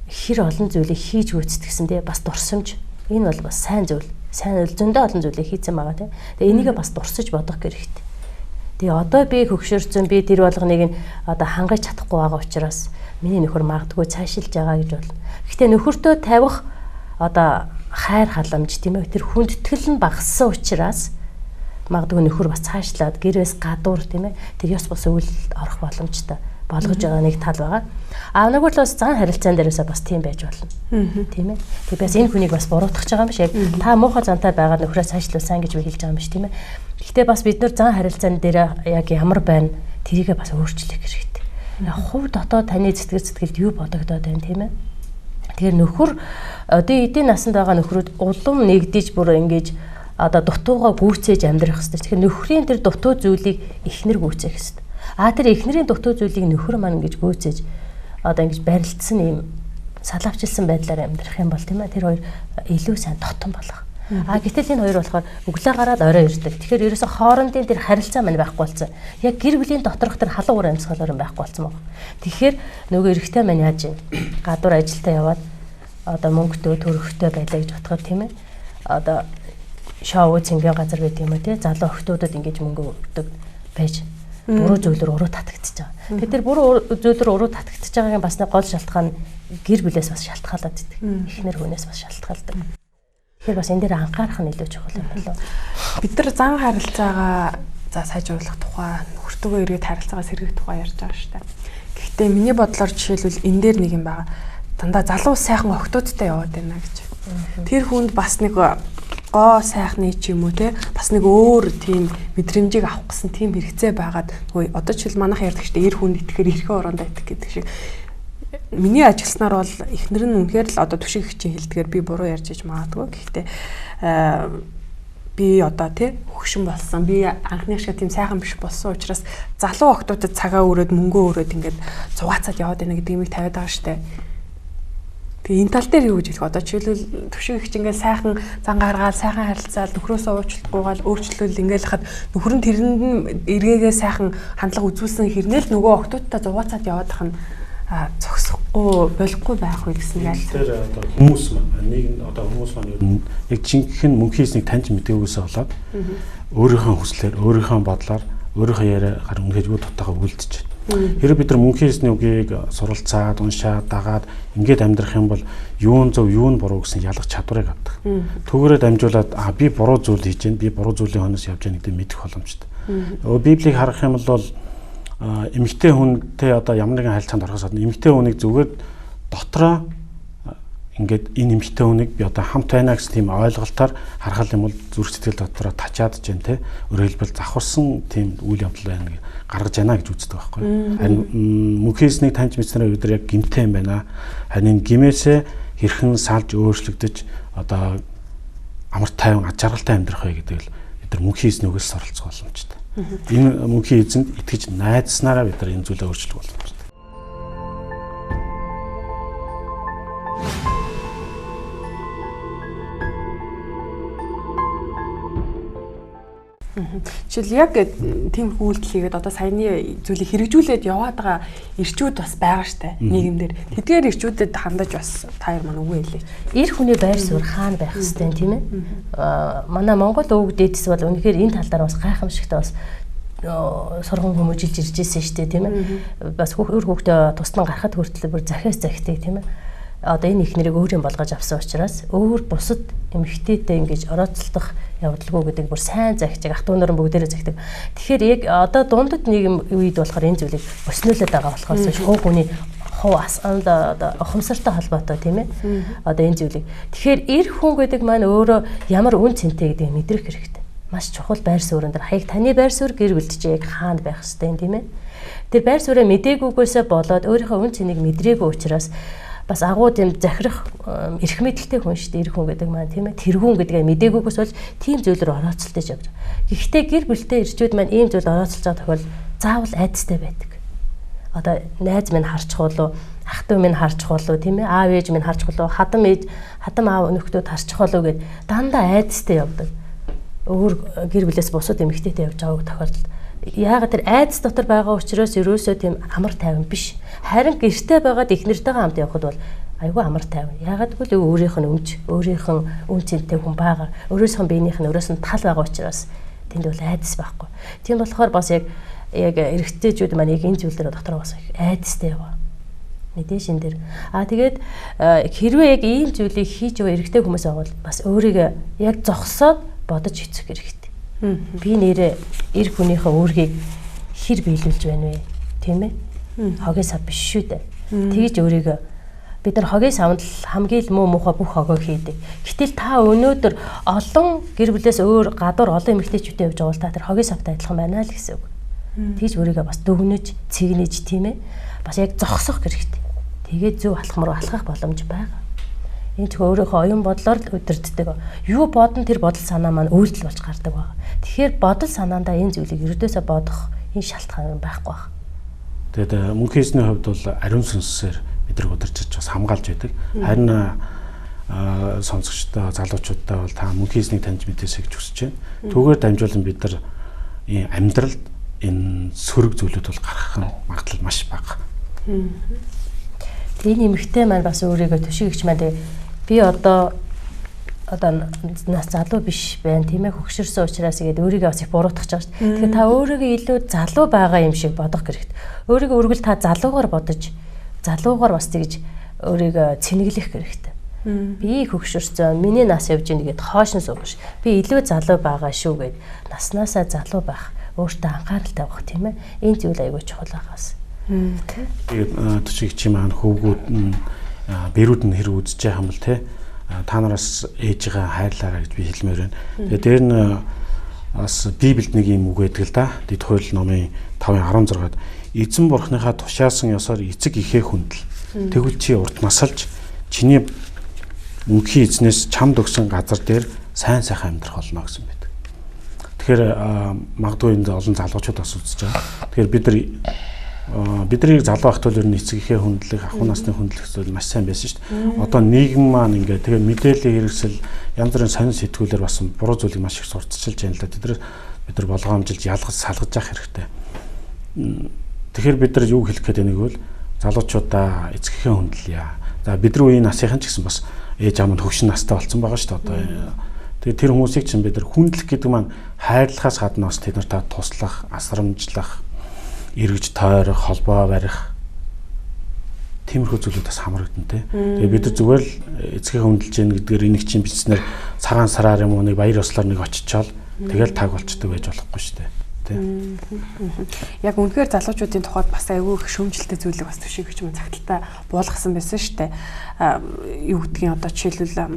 хэр олон зүйлийг хийж гүйцэтгсэн тий бас дурсамж. Энэ бол бас сайн зүйл. Сайн зөндөө олон зүйлийг хийцэн байгаа тий. Тэгээ энийгээ бас дурсаж бодох хэрэгтэй. Тэгээ одоо би хөгшөрсөн би тэр болгоныг нь одоо хангаж чадахгүй байгаа учраас миний нөхөр магадгүй цаашилж байгаа гэж болно. Гэхдээ нөхөртөө тавих одоо хайр халамж тийм ээ тэр хүндэтгэл нь багассан учраас магадгүй нөхөр бас цаашлаад гэрээс гадуур тийм ээ тэр ёс бус үйл орох боломжтой болгож байгаа нэг тал байгаа. Нэгүр талаас зан харилцаан дээрээсээ бас тийм байж болно. Тийм ээ. Тэгээс энэ хүнийг бас буруутгах байгаа юм биш яг та муухай зантай байгаад нөхрөө цаашлуулсан гэж би хэлж байгаа юм биш тийм ээ. Гэхдээ бас бид нар зан харилцаан дээр яг ямар байна тэрийгээ бас өөрчлөх хэрэгтэй. Хувь дотоод таны сэтгэлд юу бодогдоод байна тийм ээ. Тэгэхээр нөхөр одоо эдийн насанд байгаа нөхрүүд улам нэгдэж бүр ингэж одоо дутуугаа гүйцээж амьдрах хэрэгтэй. Тэгэхээр нөхрийн тэр дутуу зүйлийг эхнэр гүйцээх хэрэгтэй. Тэр эхнэрийн дутуу зүйлийг нөхөр маань ингэж гүйцээж одоо ингэж барилдсан юм салавчилсан байдлаар амьдрах юм бол тийм ээ тэр хоёр илүү сайн дотн болох. Гэтэл энэ хоёр болохоор өглөө гараад орой ирдэг. Тэгэхээр ерөөсө хоорондын тэр харилцаа маань байхгүй болсон. Яг гэр бүлийн доторх тэр халуун уур амьсгалаар байхгүй болсон баг. Тэгэхээр нөгөө эрэгтэй маань яаж юм? Гадуур ажилдаа яваад одоо мөнгөтэй төрөхтэй байлаа гэж бодоход тийм ээ. Одоо шоу цэнгийн газар байт юм уу тий залуу охтуудад ингэж мөнгө өгдөг байж буруу зүйлээр уруу татагдчихж байгаа. Тэгэхээр тэр буруу зүйлээр уруу татагдчихж байгаагийн бас нэг гол шалтгаан гэр бүлээс бас шалтгаалаад идэг. Эхнэр хүнээс бас шалтгаалдаг. Тэгэхээр бас энэ дээр анхаарах нь илүү чухал юм болов. Бид нар зан харилцаагаа сайжруулах тухай, нөхөртөөгөө эргээд харилцаагаа сэргийх тухай ярьж байгаа шүү дээ. Гэхдээ миний бодлоор жишээлбэл энэ дээр нэг юм байгаа. Дандаа залуу сайхан охтуудтай яваад байна гэж. Тэр хүнд бас нэг гоо сайхны ч юм уу те бас нэг өөр тийм мэдрэмжийг авах гэсэн тийм хэрэгцээ байгаад нөгөө одоо ч манайх ярьдаг шүү дээ эр хүнд итгэхээр эрхээ оронд айтдаг гэдэг шиг миний ажилласнаар бол эхнэр нь үнэхээр л одоо түшиг хичээ хэлдгээр би буруу ярьж иж магадгүй гэхдээ би одоо тий хөгшин болсон би анхны шиг тийм сайхан биш болсон учраас залуу охтуудад цагаа өрөөд мөнгөө өрөөд ингээд цугаацаад яваад байна гэдэг юмыг тавиад байгаа шүү дээ. Тэгээ энэ тал дээр юу гэж хэлэх одоо жишээлбэл түшиг их чинь ингээд сайхан зан гаргаад сайхан харилцаад нөхрөөсөө уучлахгүйгээл өөрчлөл ингээд хахад нөхөр нь тэрэнд нь эргээгээ сайхан хандлага үзүүлсэн хэрнээл нөгөө охтуудтай зугаацаад яваад ах нь зогсох Болохгүй байх уу гэсэн яа. Тэр одоо хүмүүс маань нэг одоо хүмүүс маань ер нь яг жинхэнэ мөнхийн эснийг таньж мэдгээгөөсөө болоод өөрийнхөө хүслээр, өөрийнхөө бодлоор, өөрийнхөө яриагаар үнэхээр юу дутаагаа үлдэж байна. Хэрэв бид нар мөнхийн эсний үгийг суралцаад, уншаад, дагаад ингээд амьдрах юм бол юу нь зөв, юу нь буруу гэсэн ялгах чадварыг авдаг. Түүгээрээ дамжуулаад би буруу зүйл хийж байна, би буруу зүйлийн хойноос явж байгаа гэдэг мэдэх боломжтой. Библийг харах юм бол эмэгтэй хүнтэй одоо ямар нэгэн харилцаанд орохоос гадна эмэгтэй хүнийг зүгээр дотроо ингээд энэ эмэгтэй хүнийг би одоо хамт байна гэсэн тийм ойлголтоор харах юм бол зүрх сэтгэл дотроо тачаад जैन те өөрөөр хэлбэл завхарсан тийм үйл явдал байна гэж гаргаж яана гэж үздэг байхгүй. Харин мөнхийн эснийг таньж мэдснээр бид нар яг гимтэй юм байна. Харин гимээсээ хэрхэн салж өөрчлөгдөж одоо амар тайван аж аргалтай амьдрах вэ гэдэг л бид нар мөнхийн эсний үгээс суралцах боломжтой. Энэ мөнхийн эзэнд итгэж найдснараа бид нар энэ зүйлээ өөрчлөх боломжтой. Жишээл яг тийм үйлдэл хийгээд одоо саяны зүйлийг хэрэгжүүлээд яваад байгаа ирчүүд бас байгаа штэ нийгэмдэр. Тэдгээр ирчүүдэд хандаж бас та хоёр маань үгүй хэлээ. Ир хүний байр суурь хаана байх хэвтэй тийм ээ. Манай Монгол өвөг дээдэс бол үнэхээр энэ тал дээр бас гайхамшигтай бас сургууль хүмүүжилж ирж ирсэн штэ тийм ээ. Бас хүүхдээ тусдан гарахад хүртэл бүр захиас захидаг тийм ээ. Одоо энэ их нэрийг өөрийн болгож авсан учраас өөр бусад эмэгтэйтэй ингэж орооцолдох явдалгүй гэдэг бүр сайн захиж ах トゥ наран бүгдээрээ захидаг. Тэгэхээр яг одоо дундад нийгэм үед болохоор энэ зүйлийг өснөөлөд байгаа болохоос хуу хүний хуу асанд одоо ухамсартай холбоотой тийм ээ. Одоо энэ зүйлийг. Тэгэхээр эр хүн гэдэг маань өөрөө ямар үн цэнтэй гэдгийг мэдрэх хэрэгтэй. Маш чухал байр суурин дээр хаяг таны байр суурь гэр бүлдэж яг хаанд байх хэвтэй тийм ээ. Тэр байр суурьаа мдэггүйгээсээ болоод өөрийнхөө үн цэнийг мэдрээгүй учраас бас агуу тийм захирах эрх мэдэлтэй хүн шүү дээ. Эр хүн гэдэг маань тийм ээ. Тэргүүн гэдгээ мдэггүйгээс бол тийм зүйл рүү орооцолтож явж байгаа. Гэхдээ гэр бүлтэй ирчүүд маань ийм зүйл орооцолж байгаа тохиол заавал айдастай байдаг. Одоо найз минь харчих болов, ах トゥ минь харчих болов тийм ээ. Аав ээж минь харчих болов, хадам аав нөхдүүд харчих болов гэд дандаа айдастай явдаг. Өөр гэр бүлээс бусад эмэгтэйтэй явж байгааг тохиолдолд яагаад тэр айдас дотор байгаа учраас ерөөсөө тийм амар тайван биш. Харин гэртээ байгаад их нэртэйгээ хамт явхад бол айгүй амар тайван. Яагаад гэвэл өөрийнх нь өмч, өөрийнх нь үн цэнтэй хүн байгаа. Өөрөөсөө биенийх нь өрөөс нь тал байгаа учраас тэнд бол айдас байхгүй. Тийм болохоор бас яг эрэгтэйчүүд маань яг энэ зүйлээр дотор бас айдастай яваа. Мэдээж энэ дэр. Тэгээд хэрвээ яг ийм зүйлийг хийж байгаа эрэгтэй хүмүүс байгаа бол бас өөрийгөө яг зогсоод бодож хэцэх хэрэгтэй. Би нэрээ эр хүнийхээ үүргийг хэр биелүүлж байна вэ? Тийм ээ? Хогийн сав биш шүү дээ. Тэгж өөрийгөө бид нар хогийн савнд хамгийн л муухай бүх хогоо хийдэг. Гэтэл та өнөөдөр олон гэр бүлээс өөр гадуур олон эмэгтэйчүүдтэй явж байгаа бол та тэр хогийн савтай адилхан байна л гэсэн үг. Тэгж өөрийгөө бас дүгнэж, цэгнэж тийм ээ? Бас яг зогсох хэрэгтэй. Тэгээд зөв алхам руу алхах боломж байгаа. Энэ ч өөрийнхөө оюун бодлоор л удирддаг. Юу бодон тэр бодол санаа маань үйлдэл болж гардаг байна. Тэгэхээр бодол санаандаа энэ зүйлийг ердөөсөө бодох энэ шалтгаан байхгүй байна. Тэгээд мөнхийн эсний хувьд бол ариун сүнсээр бид нар удирдах бас хамгаалж байдаг. Харин сонсогчтой залуучуудтай бол та мөнхийн эснийг таньж мэдээсэй гэж хүсэж байна. Түүгээр дамжуулан бид нар амьдралд энэ сөрөг зүйлүүд бол гарах магадлал маш бага. Энэ эмэгтэй маань бас өөрийгөө төшөөгч маань би одоо нас залуу биш байна тийм ээ хөгшөрсөн учраас игээд өөрийгөө бас их буруутгах гэж байна. Тэгэхээр та өөрийгөө илүү залуу байгаа юм шиг бодох хэрэгтэй. Өөрийгөө үргэлж та залуугаар бодож залуугаар бас тэгж өөрийгөө цэнэглэх хэрэгтэй. Би хөгшөрсөн, миний нас явж ийн гэгээд хоош нь суугаш. Би илүү залуу байгаа шүү гэд наснаасаа залуу байх, өөртөө анхааралтай байх тийм ээ. Энэ зүйл аягүй чухал байгаас. Тэгээд төчигчийн маань хөвгүүд нь бэрүүд нь хэрэг үзэж байгаа юм бол те та нараас ээжигээ хайрлаарай гэж би хэлмээр байна. Тэгээд дээр нь бас Библиэд нэг юм үг байдаг л да. Дэд хууль номын 5:16-д эзэн бурхныхаа тушаасан ёсоор эцэг ихээ хүндэл. Тэгвэл чи урт насалж чиний мөнхийн эзнээс чамд өгсөн газар дээр сайн сайхан амьдрах болно гэсэн байдаг. Тэгэхээр магадгүй энэ олон залуучууд бас үзэж байгаа. Тэгэхээр бидний залуу ахт бол ер нь эцэг ихээ хүндлэх, ахуй насны хүндлэх зүйл маш сайн байсан шүү дээ. Одоо нийгэм маань ингээд тэгээ мэдээллийн хэрэгсэл янз бүрийн сонин сэтгүүлээр бас буруу зүйлийг маш их сурталчилж байна л да. Бид нар болгоомжилж ялгаж салгаж явах хэрэгтэй. Тэгэхээр бид нар юу хэлэх гээд байгааг бол залуучуудаа эцгийнхээ хүндлэе. За бидний үеийн насынхан ч гэсэн бас ээж аав нь хөгшин настай болсон байгаа шүү дээ. Одоо тэгээд тэр хүмүүсийг чинь бид нар хүндлэх гэдэг маань хайрлахаас гадна бас тэд нартай туслах, асрамжлах, эргэж тойрох, холбоо барих тиймэрхүү зүйлүүдээс хамрагдана те. Тэгээд бид нар зүгээр л эцгийнхээ хүндэлж гин гэдгээр энийг чинь бичснээр цагаан сараар юм уу нэг баяр ёслоор нэг очичоод тэгэл таг болчдөг байж болохгүй шүү дээ. Яг үнэхээр залуучуудын тухайд бас айгүй их шүүмжлэлтэй зүйлийг бас төшиг гэж мөн цагталтаа буулгасан байсан шүү дээ. Юу гэдгийг одоо жишээл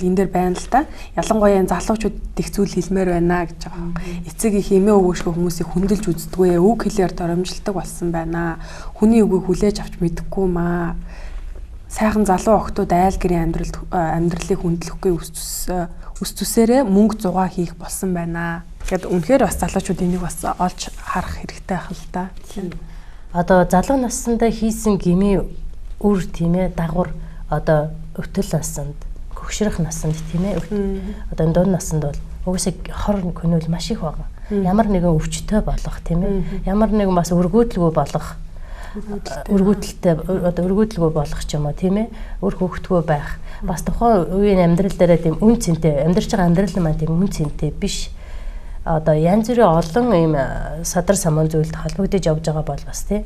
энэ дээр байна л да. Ялангуяа залуучууд их зүйл хэлмээр байна гэж байгаа. Эцэг их эмээ өвгөшгөө хүмүүсийг хүндэлж үздэггүй, үг хэлээр доромжилдаг болсон байна. Хүний үгийг хүлээж авч мэдэхгүй маа. Сайхан залуу охтууд айл гэрийн амьдралыг хүндлэхгүй үс зүсээрээ мөнгө зугаа хийх болсон байна. Тэгэд үнэхээр бас залуучууд энийг бас олж харах хэрэгтэй байх л да. Одоо залуу наснда хийсэн гмийн үр тийм ээ дагвар одоо өвтөл насанд, хөгшрөх насанд тийм ээ одоо дунд насанд бол угсаа хор хөнөөл маш их байгаа. Ямар нэгэн өвчтөй болох тийм ээ. Ямар нэгэн бас өргөдлөгөө болох өргөдөлтэй одоо өргөдлөгөө болох ч юм уу тийм ээ. Өр хөвгтгөө байх. Бас тухайн үеийн амьдрал дээр тийм үн цэнтэй амьдарч байгаа амьдрал маань тийм үн цэнтэй биш. Одоо янз бүрийн олон ийм садар самуун зүйлд холбогдож явж байгаа бол бас тийм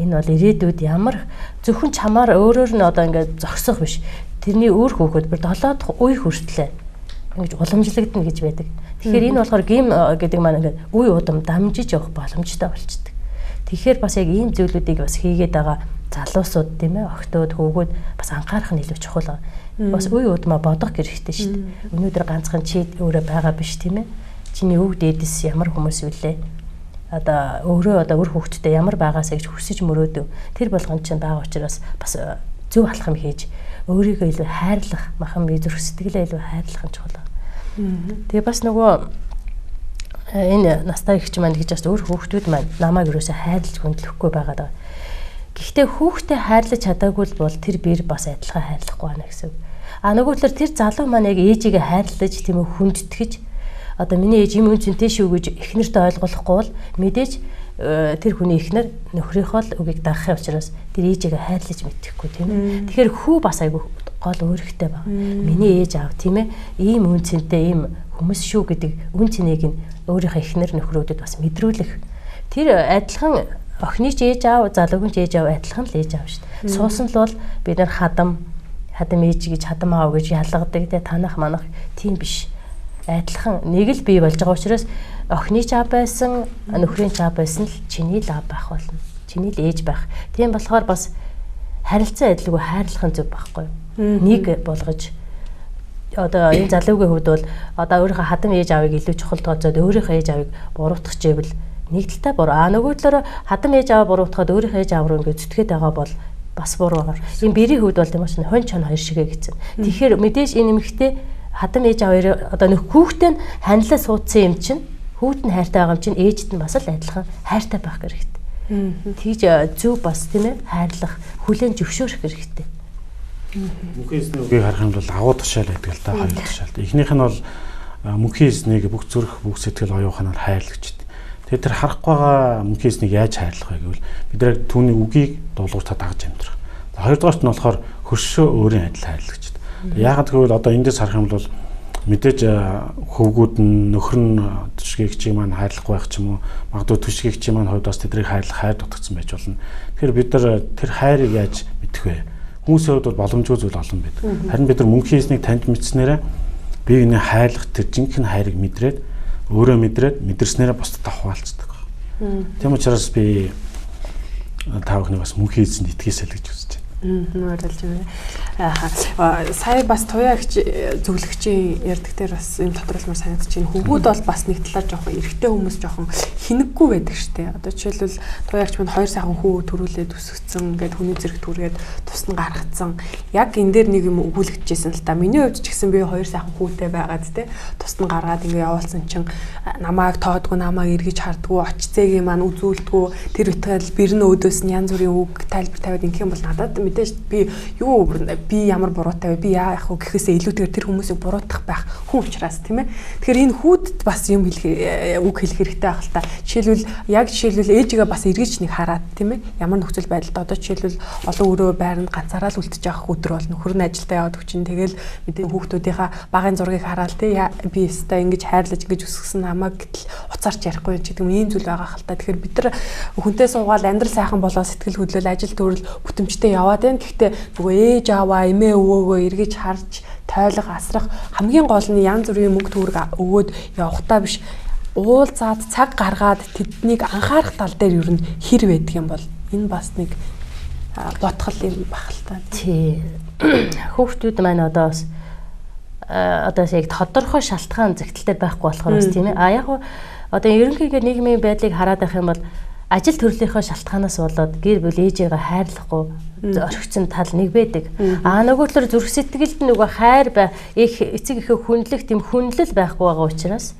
энэ бол ирээдүйд ямар зөвхөн чамаар өөрөөр нь одоо ингээд зогсох биш. Тэрний өөр хөөхөд бүр 7 дахь үе хүртлээ ингэж уламжлагдана гэж байдаг. Тэгэхээр энэ болохоор гим гэдэг маань ингээд үе удам дамжиж явах боломжтой болчихдээ. Тэгэхээр бас яг ийм зүйлүүдийг бас хийгээд байгаа залуусууд тийм ээ охтууд хөвгүүд бас анхаарах нь илүү чухал. Бас үе удмаа бодох хэрэгтэй шүү дээ. Өнөөдөр ганцхан чи өөрөө байгаа биш тийм ээ. Чиний өв дээдэс ямар хүмүүс үлээ. Одоо өөрөө одоо өр хөвгтдээ ямар байгаасаа гэж хүсэж мөрөөдөв. Тэр болгон чинь байгаа учраас бас зөв алхам хийж өөрийгөө илүү хайрлах, махан бие зүрх сэтгэлээ илүү хайрлах нь чухал. Тэгээ бас нөгөө энэ настай ихч маань гэж бас өр хөвгтүүд маань намайг юусаа хайрлаж хүндлэхгүй байгаад байгаа. Гэхдээ хүүхдээ хайрлаж чадаагүй бол тэр биер бас адилхан хайрлахгүй байна гэсэн. Нөгөө талаар тэр залуу маань яг ээжигээ хайрлаж тийм үү хүндэтгэж одоо миний ээж юм үнцэнтэй шүү гэж эхнэртээ ойлгуулахгүй бол мэдээж тэр хүний эхнэр нөхрийнхөө үгийг дагахын учраас тэр ээжигээ хайрлаж мэдхгүй тийм ээ. Тэгэхээр хүү бас айгүй гол өөрхтэй баг. Миний ээж аав тийм ээ ийм үнцэнтэй ийм хүмүүс шүү гэдэг үн цэнийг нь өөрийнхөө эхнэр нөхрөөдөд бас мэдрүүлэх. Тэр адилхан охины ч ээж аав, залуугийн ч ээж аав адилхан л ээж аав шүү дээ. Суусан л бол бид нар хадам ээж гэж хадам аав гэж ялгадаг те танах манах тийм биш. Адилхан нэг л бий болж байгаа учраас охины ч аав байсан, нөхрийн ч аав байсан л чиний л аав байх болно. Чиний л ээж байх. Тийм болохоор бас харилцаа адилгүй хайрлах нь зөв байхгүй юу? Нэг болгож одоо энэ залуугийн хувьд бол одоо өөрийнхөө хадам ээж аавыг илүү чухал тооцоод өөрийнхөө ээж аавыг буруутгах живэл нэг талтай буруу. Нөгөө талаараа хадам ээж аав буруутгаад өөрийнхөө ээж аав руу ингээд зүтгээд байгаа бол бас буруу байгаа. Энэ бэрийн хувьд бол тийм учраас хон чон хоёр шигээ гэсэн. Тэгэхээр мэдээж энэ эмэгтэй хадам ээж аав одоо нөх хүүхдээ нь ханилаа суудсан юм чинь хүүт нь хайртай байгаа юм чинь ээжд нь бас л адилхан хайртай байх хэрэгтэй. Тэгж зөв бас тийм ээ хайрлах, хүлээн зөвшөөрөх хэрэгтэй. Мөнхийн эзний үгийг харах юм бол агуу тушаал байдаг л та хоёр тушаалт. Эхнийх нь бол мөнхийн эзнийг бүх зүрх, бүх сэтгэл оюуханаар хайрлагч. Тэгээд тэр харахгүй байгаа мөнхийн эзнийг яаж хайрлах вэ гэвэл бид яг түүний үгийг дуулууртаа дагаж амьдрах. Хоёрдугаарт нь болохоор хөршөө өөрийн адил хайрлагч. Яагаад гэвэл одоо эндээс харах юм бол мэдээж хөвгүүд нь нөхөр нь түшгэгчийг маань хайрлахгүй байх ч юм уу магадгүй түшгэгчийн маань хувьд бас тэднийг хайрлах хайр дутагдсан байж болно. Тэгэхээр бид нар тэр хайрыг яаж мэдэх вэ? Хүмүүсийн хувьд бол боломжгүй зүйл олон байдаг. Харин бид нар мөнхийн эзнийг танд мэдснээрээ бие биенээ хайрлах тэр жинхэнэ хайрыг мэдрээд өөрөө мэдрээд мэдэрснээрээ бусдад хуваалцдаг. Тийм учраас би та бүхний бас мөнхийн эзэнд итгэсэй л гэж үзэж байна. Нууралж байна. Сая бас туяагч зөвлөгчийн ярддаг дээр бас юм тодруулмаар санагдаж байна. Хөвгүүд бол бас нэг талаар жоохон эрэгтэй хүмүүс жоохон хинэггүй байдаг штэ. Одоо жишээлбэл туяагч мань 2 сайхан хүү төрүүлээд өсгцэн ингээд хүний зэрэг түргээд тусна гаргацсан. Яг энэ дээр нэг юм өгүүлэгдэжсэн л та. Миний хувьд ч гэсэн би 2 сайхан хүүтэй байгаад те тусна гаргаад ингээд явуулсан чинь намайг тоодгүй, намайг эргэж хардггүй, очицээгийн маань үзүүлдэггүй. Тэр үтгэл бэрн өөдөөс нь янз бүрийн үг тайлбар тавиад ингэх юм бол надад мэдээж би юу би ямар буруутай вэ? Би яах вэ гэхээсээ илүүтэйгээр тэр хүмүүсийг буруутгах байх хүн учраас тийм ээ. Тэгэхээр энэ хүүдэд бас юм үг хэлэх хэрэгтэй байх л та. Жишээлбэл ээжигээ бас эргэж нэг хараад тийм ээ. Ямар нөхцөл байдалд одоо жишээлбэл олон өрөө байранд ганцаараа л үлдчих явах өдөр бол нөхөр нь ажилдаа яваад өчн тэгэл мэдээ хүүхдүүдийнхаа багын зургийг хараад тий би өстой ингэж хайрлаж ингэж өсгсөн намайг гэтэл уцаарч ярихгүй ч гэдэг юм зүйл байгаа хэл та. Тэгэхээр бид нар хүнтэй суугаад амьдрал сайхан болоо сэтгэл хөдлөл ажил төрөл бүтэмжтэй яваад байна. Гэхдээ нөгөө ээж аваа эмээ өвөөгөө эргэж харж тойлох асрах хамгийн гол нь янз бүрийн мөнгө төгрөг өгөөд явахтаа биш уулзаад цаг гаргаад тэднийг анхаарах тал дээр ер нь хэр байдаг юм бол энэ бас нэг ботхол юм баг л та. Тий. Хүүхдүүд маань одоо яг тодорхой шалтгаан зэгтэлтэй байхгүй болохоор бас тийм ээ. А яг одоо ерөнхийдөө нийгмийн байдлыг хараад байх юм бол ажил төрлийнхөө шалтгаанаас болоод гэр бүл ээжээгээ хайрлахгүй орхицсон тал нэг байдаг. А нөгөө талаар зүрх сэтгэлд нөгөө хайр эцэг эхээ хүндлэх тийм хүнлэл байхгүй байгаа учраас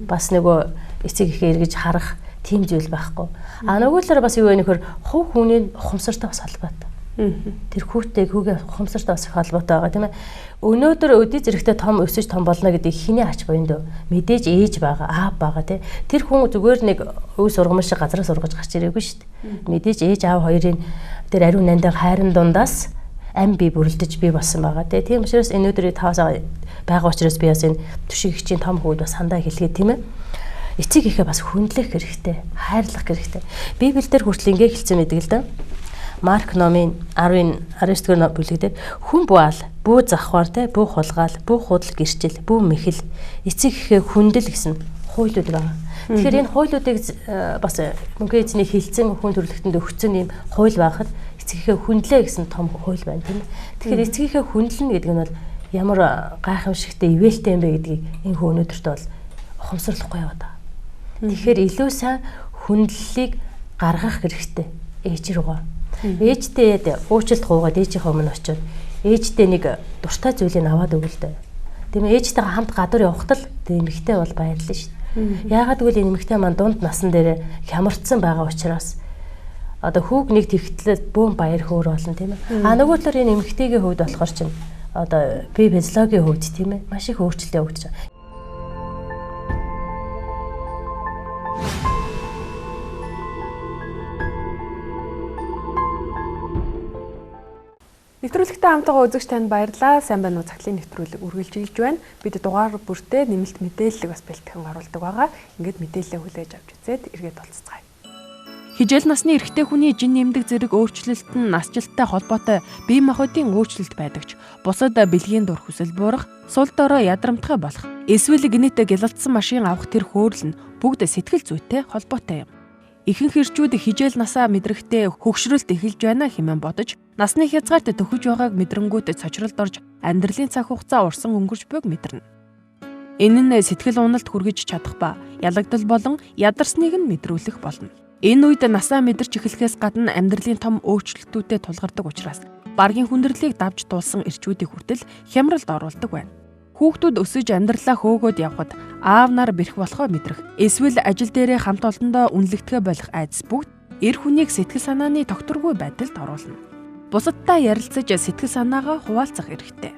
бас нөгөө эцэг эхээ эргэж харах тийм зүйл байхгүй. А нөгөө талаар бас юу вэ нөхөр хувь хүний ухамсартай бас холбоотой. Тэр хүүгээ ухамсартай бас их холбоотой байгаа тийм ээ. Өнөөдөр өдий зэрэгтэй том өсөж том болно гэдэг хиний ач буянд мэдээж ээж байгаа, аав байгаа тий. Тэр хүн зүгээр нэг өв сургамж шиг газраас ургаж гарч ирээгүй шүү дээ. Мэдээж ээж аав хоёрын тэр ариун нандаа хайрын дундаас ам би бүрлдэж би болсон байгаа тий. Тийм учраас энэ өдрийг тавсаа байгаа учраас би бас энэ төшигчийн том хүүд бас хандаа хэлгээ тийм ээ. Эцэг ихээ бас хүндлэх хэрэгтэй, хайрлах хэрэгтэй. Библиэлд хүртэл ингэ хэлсэн байдаг л да. Марк номын 19-р бүлэг дээр хүн буаал, бүү завхаар те, бүү хулгаал, бүү худал гэрчил, бүү мэхэл, эцэг эхээ хүндэл гэсэн хуулиуд байгаа. Тэгэхээр энэ хуулиудыг бас мөнхөө эзний хилцэн хүн төрөлхтөнд өгсөн юм хууль байхад эцэг эхээ хүндлээ гэсэн том хууль байна тийм ээ. Тэгэхээр эцэг эхээ хүндлэн гэдэг нь бол ямар гайхамшигтай ивэлтэй юм бэ гэдгийг энэ хүн өнөөдөртөө бол ухамсарлахгүй яваад байгаа. Тэгэхээр илүү сайн хүндлэлийг гаргах хэрэгтэй ээж рүүгээ. Ээжтэй уучлалт гуугаад ээжийнхээ өмнө очиод ээжтэй нэг дуртай зүйлийг аваад өгөл дээ. Тийм ээжтэйгээ хамт гадуур явахтал эмэгтэй бол баярлалаа шүү дээ. Яагаад гэвэл энэ эмэгтэй маань дунд насан дээр хямарцсан байгаа учраас одоо хүүг нэг тэгтлээ бөөм баяр хөөр болно тийм ээ. А нөгөө талаар энэ эмэгтэйгийн хувьд болохоор чинь одоо би физиологийн хувьд тийм ээ маш их өөрчлөлт явагдаж байгаа. Нэвтрүүлэгтэй хамтдаа үзэгч танд баярлалаа. Сайн байна уу? Цаглын нэвтрүүлэг үргэлжилж байна. Бид дугаар бүртээ нэмэлт мэдээлэл бас бэлтгэн оруулдаг байгаа. Ингээд мэдээлэлээ хүлээж авч үзээд эргээд толцгаая. Хижээл насны эрэгтэй хүний жин нэмдэг зэрэг өөрчлөлт нь насжилттай холбоотой бие махбодын өөрчлөлт байдаг ч бусад бэлгийн дур хүсэл буурах, сул дорой ядрамтгай болох, эсвэл гинэт гялалцсан машин авах тэр хөөрөл нь бүгд сэтгэл зүйтэй холбоотой юм. Ихэнх эрчүүд хижээл насаа мэдрэхдээ хөгшрөлт эхэлж байна хэмээн бодож, насны хязгаарт төхөж байгааг мэдрэнгүүт цочролд орж амьдралын цаг хугацаа урсан өнгөрч буйг мэдэрнэ. Энэ нь сэтгэл уналт хүргэж чадах ба ялагдал болон ядарсныг нь мэдрүүлэх болно. Энэ үед насаа мэдэрч эхлэхээс гадна амьдралын том өөрчлөлтүүдэд тулгардаг учраас баргийн хүндрэлийг давж дуулсан эрчүүдийг хүртэл хямралд оруулдаг байна. Хүүхдүүд өсөж амьдралаа хөөгөөд явхад аав нар бэрх болохоо мэдрэх, эсвэл ажил дээрээ хамт олондоо үнэлэгдэхэ болох айдас бүгд эр хүнийг сэтгэл санааны тогтворгүй байдалд оруулна. Бусадтай ярилцаж сэтгэл санаагаа хуваалцах хэрэгтэй.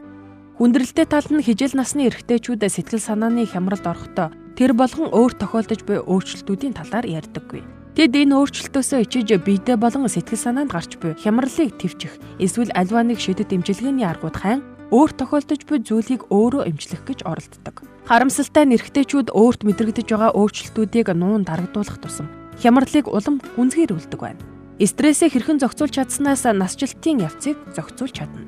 Хүндрэлтэй тал нь хижээл насны эрэгтэйчүүд сэтгэл санааны хямралд орохдоо тэр болгон өөр тохиолдож буй өөрчлөлтүүдийн талаар ярьдаггүй. Тэд энэ өөрчлөлтөөсөө ичиж биедээ болон сэтгэл санаанд гарч буй хямралыг төвчих, эсвэл альва нэг шидэт эмчилгээний аргууд хайн өөр тохиолдож буй зүйлийг өөрөө эмчлэх гэж оролддог. Харамсалтай нь эрэгтэйчүүд өөрт мэдрэгдэж байгаа өөрчлөлтүүдийг нуун дарагдуулах тусам хямралыг улам гүнзгийрүүлдэг байна. Стрессээ хэрхэн зохицуулж чадсанаас насжилтын явцыг зохицуулж чадна.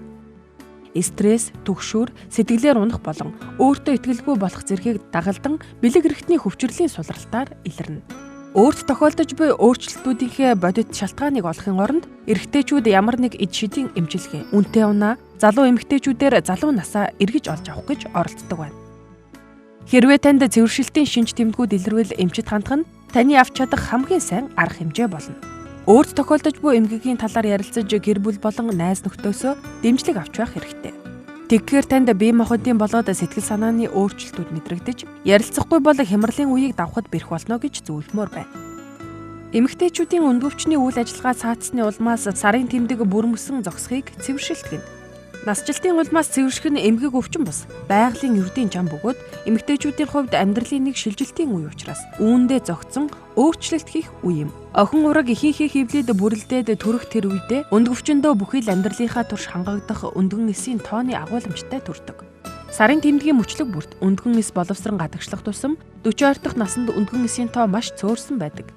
Стресс, түгшүүр, сэтгэлээр унах болон өөртөө итгэлгүй болох зэргийг дагалдан бэлэг эрхтний хөвчрлийн сулралтаар илэрнэ. Өөрт тохиолдож буй өөрчлөлтүүдийнхээ бодит шалтгааныг олохын оронд эрэгтэйчүүд ямар нэг эд шидийн эмчилгээ, үнэтэй унаа, залуу эмэгтэйчүүдээр залуу насаа эргэж олж авах гэж оролддог байна. Хэрвээ танд цэвэршилтийн шинж тэмдгүүд илэрвэл эмчит хандах нь таны авч чадах хамгийн сайн арга хэмжээ болно. Өөрт тохиолдож буй эмгэгийн талаар ярилцаж гэр бүл болон найз нөхдөсөө дэмжлэг авч байх хэрэгтэй. Тэгэхээр танд бие махбодын болоод сэтгэл санааны өөрчлөлтүүд мэдрэгдэж, ярилцахгүй бол хямралын үеийг давхад бэрх болно гэж зөвлөмөр байна. Эмэгтэйчүүдийн өндөвчний үйл ажиллагаа цаацсны улмаас сарын тэмдэг бүр мөсөн зогсохыг цэвэршилтгэн. Насжилтын улмаас цэвэрших нь эмгэг өвчин бус байгалийн ердийн зам бөгөөд эмэгтэйчүүдийн хувьд амьдралын нэг шилжилтийн үе учраас үүндээ зогцсон өөрчлөлт хийх үе юм. Охин ураг ихийнхээ хөвлөд бүрэлдээд төрөх тэр үедээ өндгөвчөндөө бүхий л амьдралынхаа турш хангагдах өндгөн эсийн тооны агуулмжтай төрдөг. Сарын тэмдгийн мөчлөг бүрт өндгөн эс боловсрон гадагшлах тусам 40 дахь наснд өндгөн эсийн тоо маш цөөрсөн байдаг.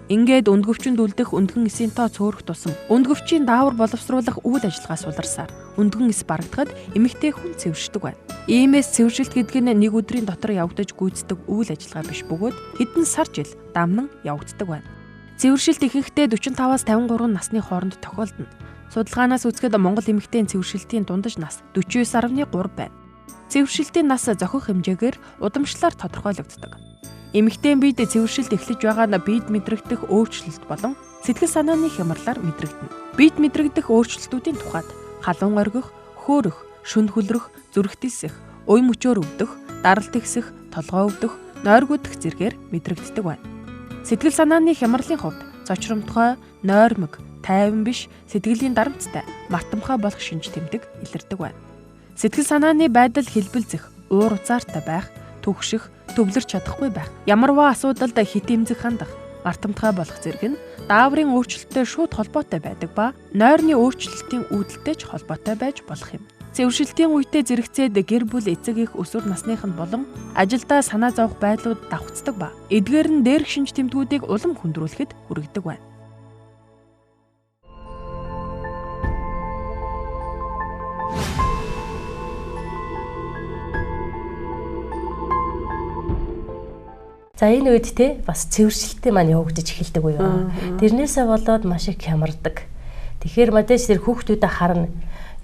Ингээд өндгөвчөнд үлдэх өндгөн эсийн тоо цөөрөх тусам өндгөвчийн даавар боловсруулах үйл ажиллагаа суларсаар өндгөн эс барагдахад эмэгтэй хүн цэвэршдэг байна. Иймээс цэвэршилт гэдэг нь нэг өдрийн дотор явагдаж гүйцэтгэх үйл ажиллагаа биш бөгөөд хэдэн сар жил дамнан явагддаг байна. Цэвэршилт ихэнхдээ 45-аас 53 насны хооронд тохиолдно. Судалгаанаас үзэхэд Монгол эмэгтэйн цэвэршилтийн дундаж нас 49.3 байна. Цэвэршилтийн нас зохих хэмжээгээр удамшлаар тодорхойлогддог. Эмэгтэйн биед цэвэршилт эхлэж байгаа нь биед мэдрэгдэх өөрчлөлт болон сэтгэл санааны хямралаар мэдрэгдэнэ. Биед мэдрэгдэх өөрчлөлтүүдийн тухайд халуун оргих, хөөрөх, шүн хөлрөх, зүрх тэлсэх, уй мөчөөр өвдөх, даралт ихсэх, толгой өвдөх, нойргуудах зэргээр мэдрэгддэг байна. Сэтгэл санааны хямралын хувьд цочромтгой, нойрмог, тайван биш, сэтгэлийн дарамттай, мартамхай болох шинж тэмдэг илэрдэг байна. Сэтгэл санааны байдал хэлбэлзэх, уур уцаартай байх, түгших, төвлөрч чадахгүй байх, ямарваа асуудалд хит эмзэг хандах, мартамтгай болох зэрэг нь дааврын өөрчлөлттэй шууд холбоотой байдаг ба нойрны өөрчлөлтийн үүдэлтэй ч холбоотой байж болох юм. Цэвэршилтийн үедээ зэрэгцээд гэр бүл эцэг их өсвөр насныхан болон ажилдаа санаа зовох байдлууд давхцдаг ба эдгээр нь дээрх шинж тэмдгүүдийг улам хүндрүүлэхэд хүргэдэг байна. За энэ үед те бас цэвэршилттэй маань явагдаж эхэлдэг үе байна. Тэрнээсээ болоод маш их хямардаг. Тэгэхээр мэдээж тэр хүүхдүүдэд харна.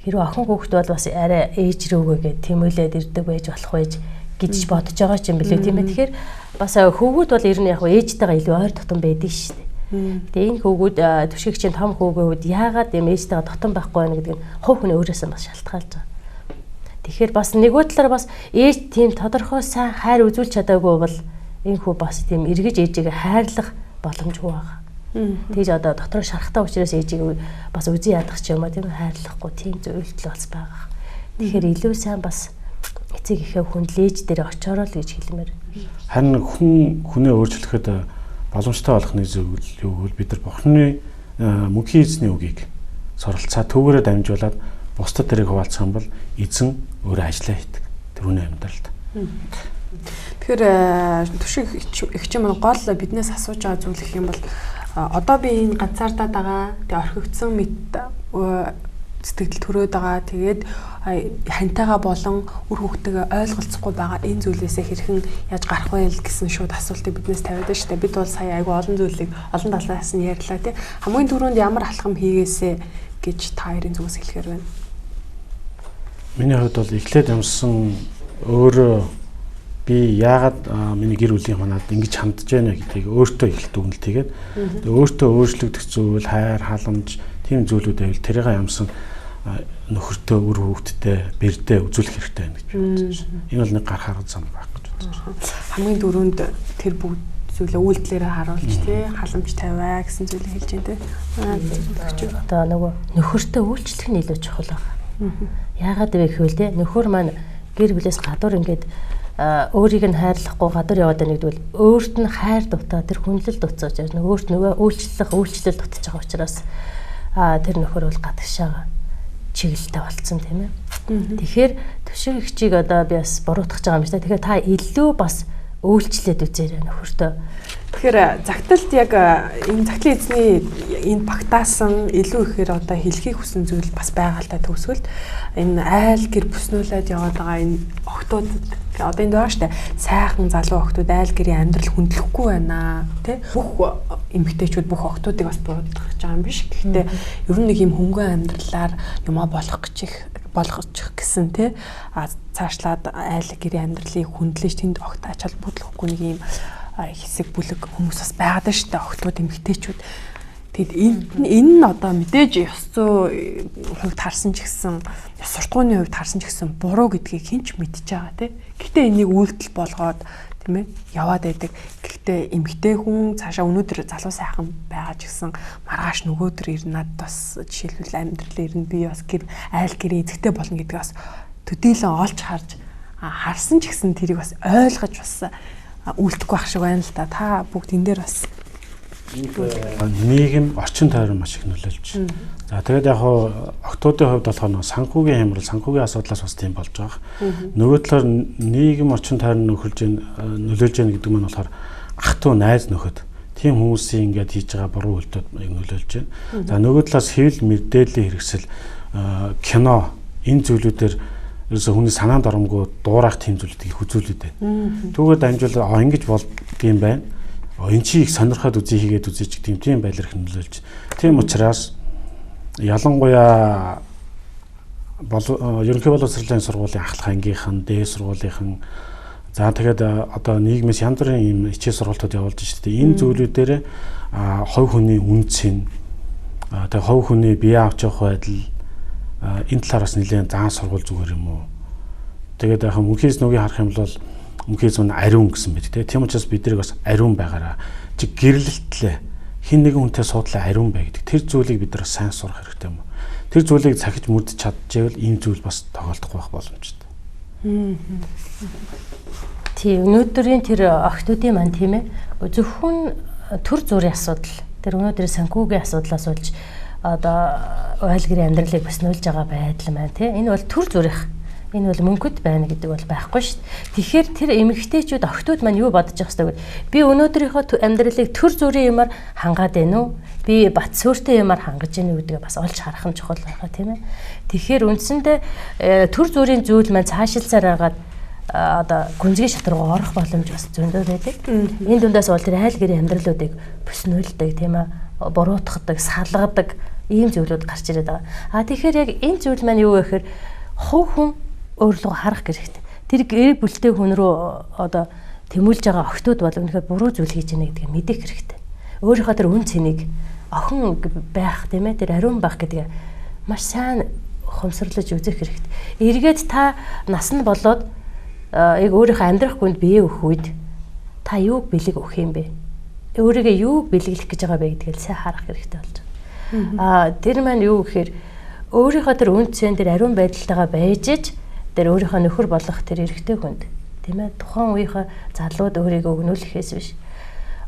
Хэрвээ охин хүүхд бол бас арай ээж рүүгээ тэмүүлээд ирдэг байж болох байж гэж бодож байгаа ч юм билүү тийм ээ. Тэгэхээр бас хүүгүүд бол ер нь яг ээжтэйгээ илүү ойр дотн байдаг шүү дээ. Тэгээ энэ хүүгүүд түшигчийн том хүүгийн үед яагаад юм ээжтэйгээ дотн байхгүй байна гэдэг нь хувь хүний өөрөөсөө бас шалтгаалж байгаа. Тэгэхээр бас нэгөө талаар бас ээж тийм тодорхой сайн хайр үзүүлж чадаагүй бол энэ хүү бас тийм эргэж ээжигээ хайрлах боломжгүй байгаа. Тэгж одоо дотор шарахтаа учраас ээжийг бас үзий ядах ч юм аа тийм хайрлахгүй тийм зөвлөлт бас байгаа. Тэгэхээр илүү сайн бас эцэг ихээ хүнлээж дээр очороо л гэж хэлмээр. Харин хүнээ өөрчлөхөд боломжтой болох нэг зүйл юу гэвэл бид нар Бурхны мөнхийн эзний үгийг суралцаа түүгээрээ дамжуулаад бусдад тэрийг хуваалцах юм бол эзэн өөрөө ажиллаа хийдэг. Тэрүүний амьдралд. Тэгэхээр түшиг эгч маань гол биднээс асууж байгаа зүйл гэх юм бол одоо би энэ ганцаардаад байгаа. Тэгээ орхигдсон мэд сэтгэл төрөөд байгаа. Тэгээд хантайгаа болон үр хөвгтэйгээ ойлголцохгүй байгаа энэ зүйлээсээ хэрхэн яаж гарах вэ гэсэн шууд асуултыг биднээс тавиад шүү дээ. Бид бол сая айгүй олон зүйлийг олон талаас нь ярьлаа тий. Хамгийн түрүүнд ямар алхам хийгээсэ гэж та хоёрын зүгээс хэлэхээр байна. Миний хувьд бол эхлээд юмсан өөрөө би яагаад миний гэр бүлийн манад ингэж хандж байна гэдгийг өөртөө их дүгнэлт хийгээд өөртөө өөрчлөгдөх зүйл, хайр, халамж тийм зүйлүүд байвал тэрийг ямсан нөхөртөө үр хөвгтдээ бэрдээ үзүүлэх хэрэгтэй байна гэж бодож байна. Энэ бол нэг гарах арга зам байх гэж бодож байна. Хамгийн дөрөнд тэр бүгд зүйлээ үйлдэлээрээ харуулж тий халамж тавиа гэсэн зүйлийг хэлж байна тий. Одоо нөгөө нөхөртөө үйлчлэх нь илүү чухал байна. Яагаад вэ гэвэл тий нөхөр маань гэр бүлээс гадуур ингээд өөрийг нь хайрлахгүй гадуур яваад байна гэдвэл өөрт нь хайр дутаа тэр хүнлэл дуцааж байгаа. Өөрт нөгөө үйлчлэл дутаж байгаа учраас тэр нөхөр бол гадагшаага чиглэлтэй болцсон тийм ээ. Тэгэхээр түшиг эгчийг одоо би бас буруутгах байгаа юм шиг. Тэгэхээр та илүү бас үйлчлээд үзээрэй нөхөртөө. Тэгэхээр загталд яг энэ загтлын эзний энэ багтаасан илүү ихээр одоо хэлхийг хүсэн зүйл бас байгаа л та төгсгөл энэ айл гэр бүснүүлээд яваад байгаа энэ охтууд одоо энд байгаа штэ сайхан залуу охтууд айл гэрийн амьдрал хүндлэхгүй байна тий бүх эмэгтэйчүүд бүх охтуудыг бас буруутгах гэж байгаа юм биш. Гэхдээ ер нь нэг юм хөнгөн амьдралаар юмаа болгочих гэсэн тий цаашлаад айл гэрийн амьдралыг хүндлэж тэнд огт ач холбогдлохгүй нэг юм хэсэг бүлэг хүмүүс бас байгаад штэ охтууд эмэгтэйчүүд Тэгэд энэ нь одоо мэдээж ёс зүйн хувьд харсан ч гэсэн ёс суртахууны хувьд харсан ч гэсэн буруу гэдгийг хэн ч мэдчихэж байгаа тий. Гэхдээ энийг үйлдэл болгоод тийм ээ яваад байдаг. Гэхдээ эмгтэй хүн цаашаа өнөөдөр залуу сайхан байгаа ч гэсэн маргааш нөгөөдөр ирнад бас жишээлбэл амьдрал ирнэ би бас айл гэрээ эзэгтэй болно гэдгийг бас төдийлөн олж харж харсан ч гэсэн тэрийг бас ойлгож бас үлдэхгүй байх шиг байна л да. Та бүгд энэ дээр бас нийгэм орчин тойрон маш их нөлөөлж. За тэгээд яг октоодын хувьд болохоор санхүүгийн хямрал, санхүүгийн асуудлаас бас тийм болж байгаа. Нөгөө талаар нийгэм орчин тойрон нөлөөлж яах гэдэг нь болохоор ах トゥ найз нөхөд тийм хүмүүсийн ингээд хийж байгаа буруу үйлдэлд нөлөөлж байна. За нөгөө талаас хэвлэл мэдээллийн хэрэгсэл, кино энэ зүйлүүдээр ерөөсө хүний санаанд оромгүй дуурайх тийм зүйлүүдийг хүзүүлээд байна. Түүгээр дамжуулаад ингэж болдгийм байна. Энэ чи их сонирхоод үзье хийгээд үзье ч гэдэг тийм байлэр хөндлөж. Тийм учраас ялангуяа ерөнхий боловсролын сургуулийн ахлах ангийнхан, дээд сургуулийнхан за тэгээд одоо нийгмээс янз бүрийн юм хичээл сургалтууд явуулж шүү дээ. Энэ зүйлүүдээр хувь хүний үнцэн тэгээд хувь хүний бие авч явах байдал энэ талаараас нэлээд заан сургууль зүгээр юм уу. Тэгээд яг мөнхийс нүгийн харах юм бол мөнхийс нь ариун гэсэн мэт тийм учраас бид нарыг бас ариун байгаараа чи гэрлэлтлээ хин нэгэн хүнтэй суудлаа ариун бай гэдэг тэр зүйлийг бид нар сайн сурах хэрэгтэй юм. Тэр зүйлийг цахиж мөрдөж чадчихвэл ийм зүйл бас тоглохгүй байх боломжтой. Тийм өнөөдрийн тэр охтуудын маань тийм ээ зөвхөн төр зүрийн асуудал тэр өнөөдрийн санхүүгийн асуудлаас болж одоо ойл гэрийн амьдралыг бөснүүлж байгаа байдал маань тийм энэ бол төр зүрийнх энэ бол мөнгөд байна гэдэг бол байхгүй шүү дээ. Тэгэхээр тэр эмэгтэйчүүд охтууд маань юу бодож байгаа вэ? Би өнөөдрийнхөө амьдралыг төр зүрийн юмар хангаад байна уу? Би бат сүртэй юмар хангаж байна уу гэдгээ бас олж харах нь чухал байгаа тийм ээ. Тэгэхээр үндсэндээ төр зүрийн зүйл маань цаашилсаар агаад одоо гүнзгий шат руу орох боломж бас зөндөө байдаг. Энэ дундаас бол тэр айл гэрийн амьдралуудыг бөснүүлдэг тийм ээ. Буруутгадаг, салгадаг ийм зүйлүүд гарч ирээд байгаа. Тэгэхээр яг энэ зүйл маань юу вэ гэхээр хувь хүн өөрлөгөө харах хэрэгтэй. Тэр гэр бүлтэй хүн рүү одоо тэмүүлж байгаа охтууд бол үнэхээр буруу зүйл хийж байна гэдгийг мэдэх хэрэгтэй. Өөрийнхөө тэр үн цэнийг охин байх тийм ээ тэр ариун байх гэдгийг маш сайн ухамсарлаж үзэх хэрэгтэй. Эргээд та нас нь болоод яг өөрийнхөө амьдрах хүнд бие өгөх үед та юуг бэлэг өгөх юм бэ? Өөрийгөө юу бэлэглэх гэж байгаа бэ гэдгийг сайн харах хэрэгтэй болж байна. Тэр маань юу гэхээр өөрийнхөө тэр үн цэн тэр ариун байдалтайгаа байж ич тэр өөрийнхөө нөхөр болох тэр эрэгтэй хүнд тийм ээ тухайн үеийнхээ залууд өөрийгөө өгнүүлэхээс биш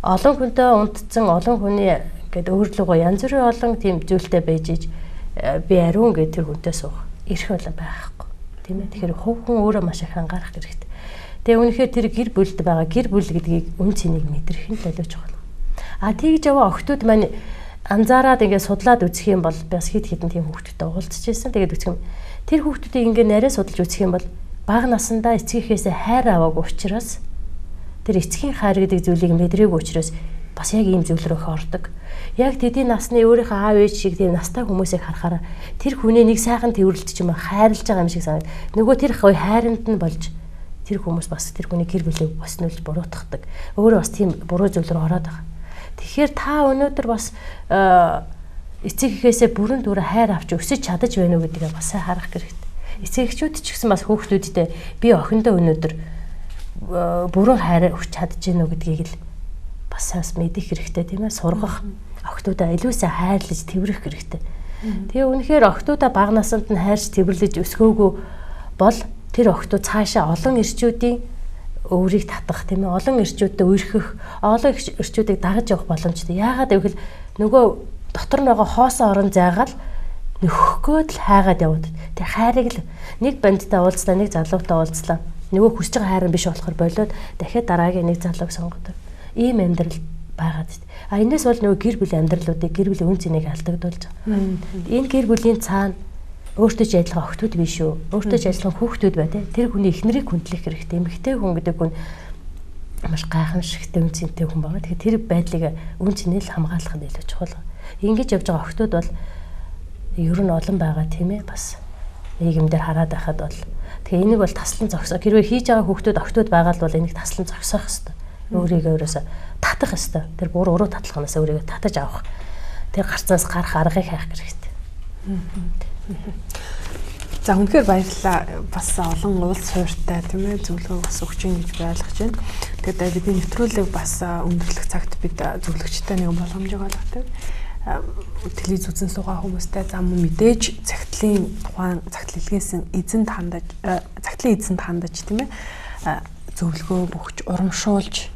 олон хүнтэй унтцсан олон хүний гэдэг өөрлөгөө янз бүрийн олон тийм зүйлтэй байж ич би ариун гэдэг тэр хүнтэй суух эрх бол байхгүй тийм ээ тэгэхээр хувь хүн өөрөө маш их анхаарах хэрэгтэй. Тэгээ үнэхээр тэр гэр бүлд байгаа гэр бүл гэдгийг үн цэнийг мэдрэх нь төлөө чухал. Тэгж яваа охтууд маань анзаараад ингээд судлаад үзэх юм бол бас хэд хэдэн тийм хүүхдүүдтэй уулзч ирсэн. Тэгээд үзэх юм. Тэр хүүхдүүдийг ингээд нарийн судалж үзэх юм бол бага насандаа эцгийнхээсээ хайр аваагүй учраас тэр эцгийн хайр гэдэг зүйлийг мэдрээгүй учраас бас яг ийм зүйл рүү ордог. Яг тэдний насны өөрийнхөө аав ээж шиг тийм настай хүмүүсийг харахаараа тэр хүнийг нэг сайхан тэрвэрлж ч юм хайрлаж байгаа юм шиг санагд. Нөгөө тэр хайранд нь болж тэр хүмүүс бас тэр хүний гэр бүлийг боснуулж буруутгадаг. Өөрөө бас тийм буруу зүйл рүү ороод байгаа. Тэгэхээр та өнөөдөр бас эцэг эхээсээ бүрэн дүрэ хайр авч өсөж чадаж байна уу гэдгийг бас сайн харах хэрэгтэй. Эцэг эхчүүд ч гэсэн бас хүүхдүүдтэй би охиндоо өнөөдөр бүрэн хайр өгч чадаж байна уу гэдгийг л бас сайн мэдэх хэрэгтэй тийм ээ. Сургах охтуудаа илүү сайн хайрлаж тэврэх хэрэгтэй. Тэгээ үнэхээр охтуудаа бага наснд нь хайрч тэвэрлэж өсгөөгүй бол тэр охтууд цаашаа олон ирчүүдийн өөрийг татах тийм ээ олон ирчүүдтэй үерхэх олон ирчүүдийг дагаж явах боломжтой. Яагаад гэвэл нөгөө дотор нь байгаа хоосон орон зайгаал нөхөхгүйд л хайгаад яваад. Тэг хайрыг л нэг бандтай уулзлаа, нэг залуутай уулзлаа. Нөгөө хүсэж байгаа хайр биш болохоор болоод дахиад дараагийн нэг залууг сонгодог. Ийм амьдрал байгаад. Энэс бол нөгөө гэр бүлийн амьдралуудыг гэр бүлийн үн цэнийг алдагдуулж байгаа. Энэ гэр бүлийн цаана өөртөө ч ажиллах охтууд биш үү? Өөртөө ч ажиллах хүүхдүүд бай тээ. Тэр хүний эхнэрийг хүндлэх хэрэгтэй. Эмэгтэй хүн гэдэг хүн маш гайхамшигтай үн цэнтэй хүн байгаа. Тэгэхээр тэр байдлыг үн цэнэл хамгаалах нь илүү чухал. Ингэж явж байгаа охтууд бол ер нь олон байгаа тийм ээ. Бас нийгэмдэр хараад байхад бол тэгээ энийг бол таслан зогсоо. Хэрвээ хийж байгаа хүүхдүүд охтууд байгаа бол энийг таслан зогсоох хэрэгтэй. Өөрийгөө ерөөсө татах хэрэгтэй. Тэр буруу татлахнаас өөрийгөө татаж авах. тэр гарцаас гарах аргыг хайх хэрэгтэй. За үнэхээр баярлалаа. Бас олон уулз хууртай тийм ээ зөвлөгөө бас өгч ийн гэж би ойлгож байна. Тэгээд бидний нэвтрүүлэг бас өндөрлөх цагт бид зөвлөгчтэй нэг боломжийг олгодог. Телевиз үзэн суугаа хүмүүстэй зам мэдээж цагтлын тухайн цагтл илгээсэн эзэнт хандаж тийм ээ зөвлөгөө өгч урамшуулж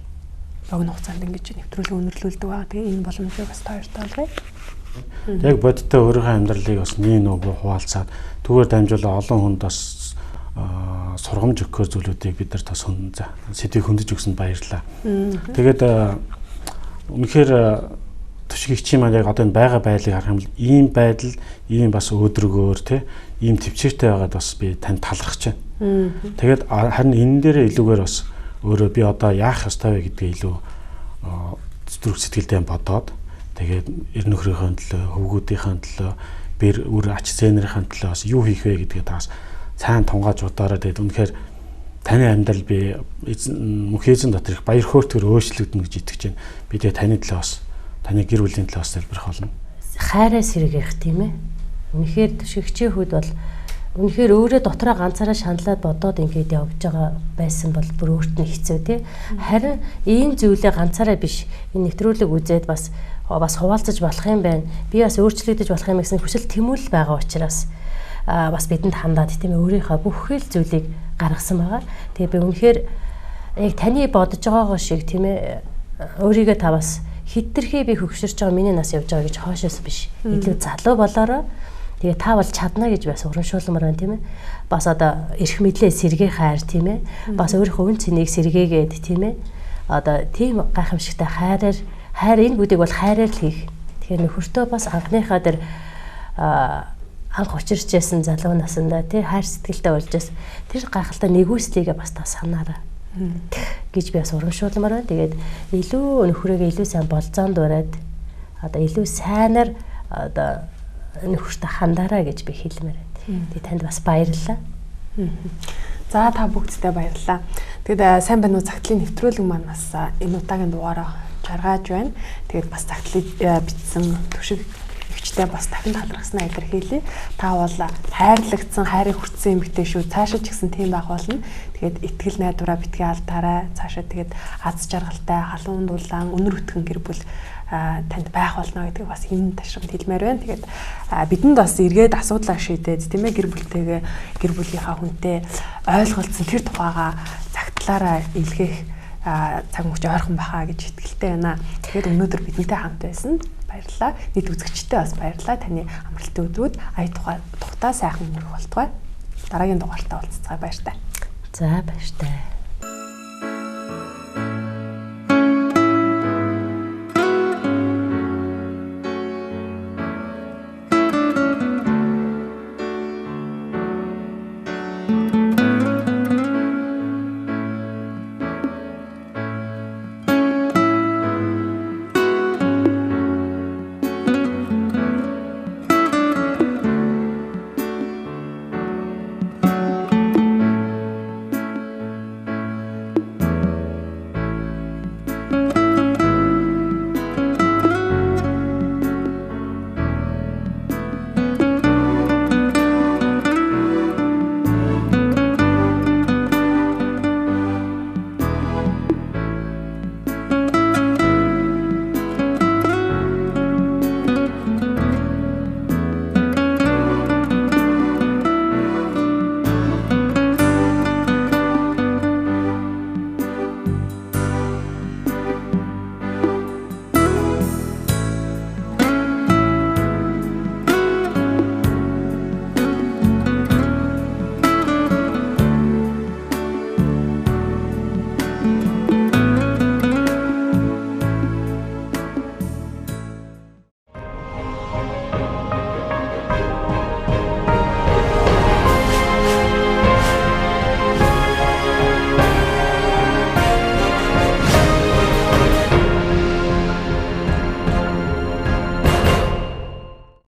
богино хугацаанд ингэж нэвтрүүлэг өнөрлүүлдэг байгаа. Тэгээ энэ боломжийг бас таартай олгоё. Яг бодиттой өөрийнхөө амьдралыг бас нөгөө хуваалцаад түүгээр дамжуулаа олон хүнд бас сургамж өгөх зүйлүүдийг бид нар бас сэдвийг хөндөж өгсөнд баярлалаа. Тэгээд үнэхээр түшигчийн маань яг одоо энэ байгаа байдлыг харах юм бол ийм байдал, ийм бас өөдрөгөөр ийм төвчээртэй байгаад бас би танд талархаж байна. Тэгээд харин энэ дээр илүүгээр бас өөрөө би одоо яах ёстой вэ гэдгээ илүү зүрх сэтгэлдээ бодоод тэгээд ер нөхрийнхөө төлөө, хөвгүүдийнхээ төлөө, бэр үр ач зээнэрийн төлөө бас юу хийх вэ гэдгээ таас цаана тунгааж удаараа тэгээд үнэхээр таны амьдрал би мөнх эзэн дотор их баяр хөөртөөр өөрчлөгдөнө гэж итгэж байна. Би тэгээд таны төлөө бас таны гэр бүлийн төлөө бас залбирах болно. Хайраа сэргээх тийм ээ. Үнэхээр түшигчийн хувьд бол үнэхээр өөрөө дотроо ганцаараа шаналаад бодоод ингэж явж байгаа байсан бол бүр өөрт нь хэцүү тий. Харин ийм зүйлээ ганцаараа биш энэ нэвтрүүлэг үзээд бас хуваалцаж болох юм байна. Би бас өөрчлөгдөж болох юм гэсэн хүсэл тэмүүлэл байгаа учраас бас бидэнд хандаад тийм өөрийнхөө бүх хэл зүйлийг гаргасан байгаа. Тэгээ би үнэхээр яг таны бодож байгаагаа шиг тийм ээ өөрийгөө та бас хитрхи би хөвгшөрч байгаа миний нас явж байгаа гэж хоошоос биш. Илүү залуу болоороо тэгээ та бол чадна гэж бас урамшуулмаар байна тийм ээ. Бас одоо эрх мэдлээ сэргээ хайр тийм ээ. Бас өөрийнхөө үн цэнийг сэргээгээд тийм ээ. Одоо тийм гайхамшигтай хайр энэ бүдийг бол хайраар л хийх. Тэгэхээр нөхөртөө бас анхныхаа дээр анх учирч байсан залуу насандаа тий хайр сэтгэлтэй болж тэр гайхалтай нэгүслийгээ бас та санаарай гэж би бас урамшуулмаар байна. Тэгээд илүү нөхрөөгөө илүү сайн болзоонд ураад одоо илүү сайнаар одоо нөхөртөө хандаарай гэж би хэлмээр байна. Тэгээд танд бас баярлалаа. За та бүгдтэй баярлалаа. Тэгээд сайн байна уу цагтлын нэвтрүүлэг маань бас энэ удаагийн дугаараа жаргаж байна. Тэгээд бас цагтлыг бичсэн түшиг эгчтэй бас дахин талархснаа илэрхийлье. Та бол хайрлагдсан, хайрыг хүртсэн эмэгтэй шүү. Цаашаа ч гэсэн тийм байх болно. Тэгээд итгэл найдвараа битгий алдаарай. Цаашаа тэгээд аз жаргалтай, халуун дулаан, өнөр өтгөн гэр бүл танд байх болно гэдэг бас энэ ташрамд хэлмээр байна. Тэгээд бидэнд бас эргээд асуудлаа шийдээд тийм ээ гэр бүлийнхаа хүнтэй ойлголцсон тэр тухайга цагтлаараа илгээх цаг мөч ойрхон бахаа гэж итгэлтэй байна. Тэгэхээр өнөөдөр бидэнтэй хамт байсан. Баярлалаа. Нийт үзэгчтэй бас баярлалаа. Таны амралтын өдрүүд ая тухтай сайхан өнгөрөх болтугай. Дараагийн дугаартаа уулзцгаая баяртай. За баяртай.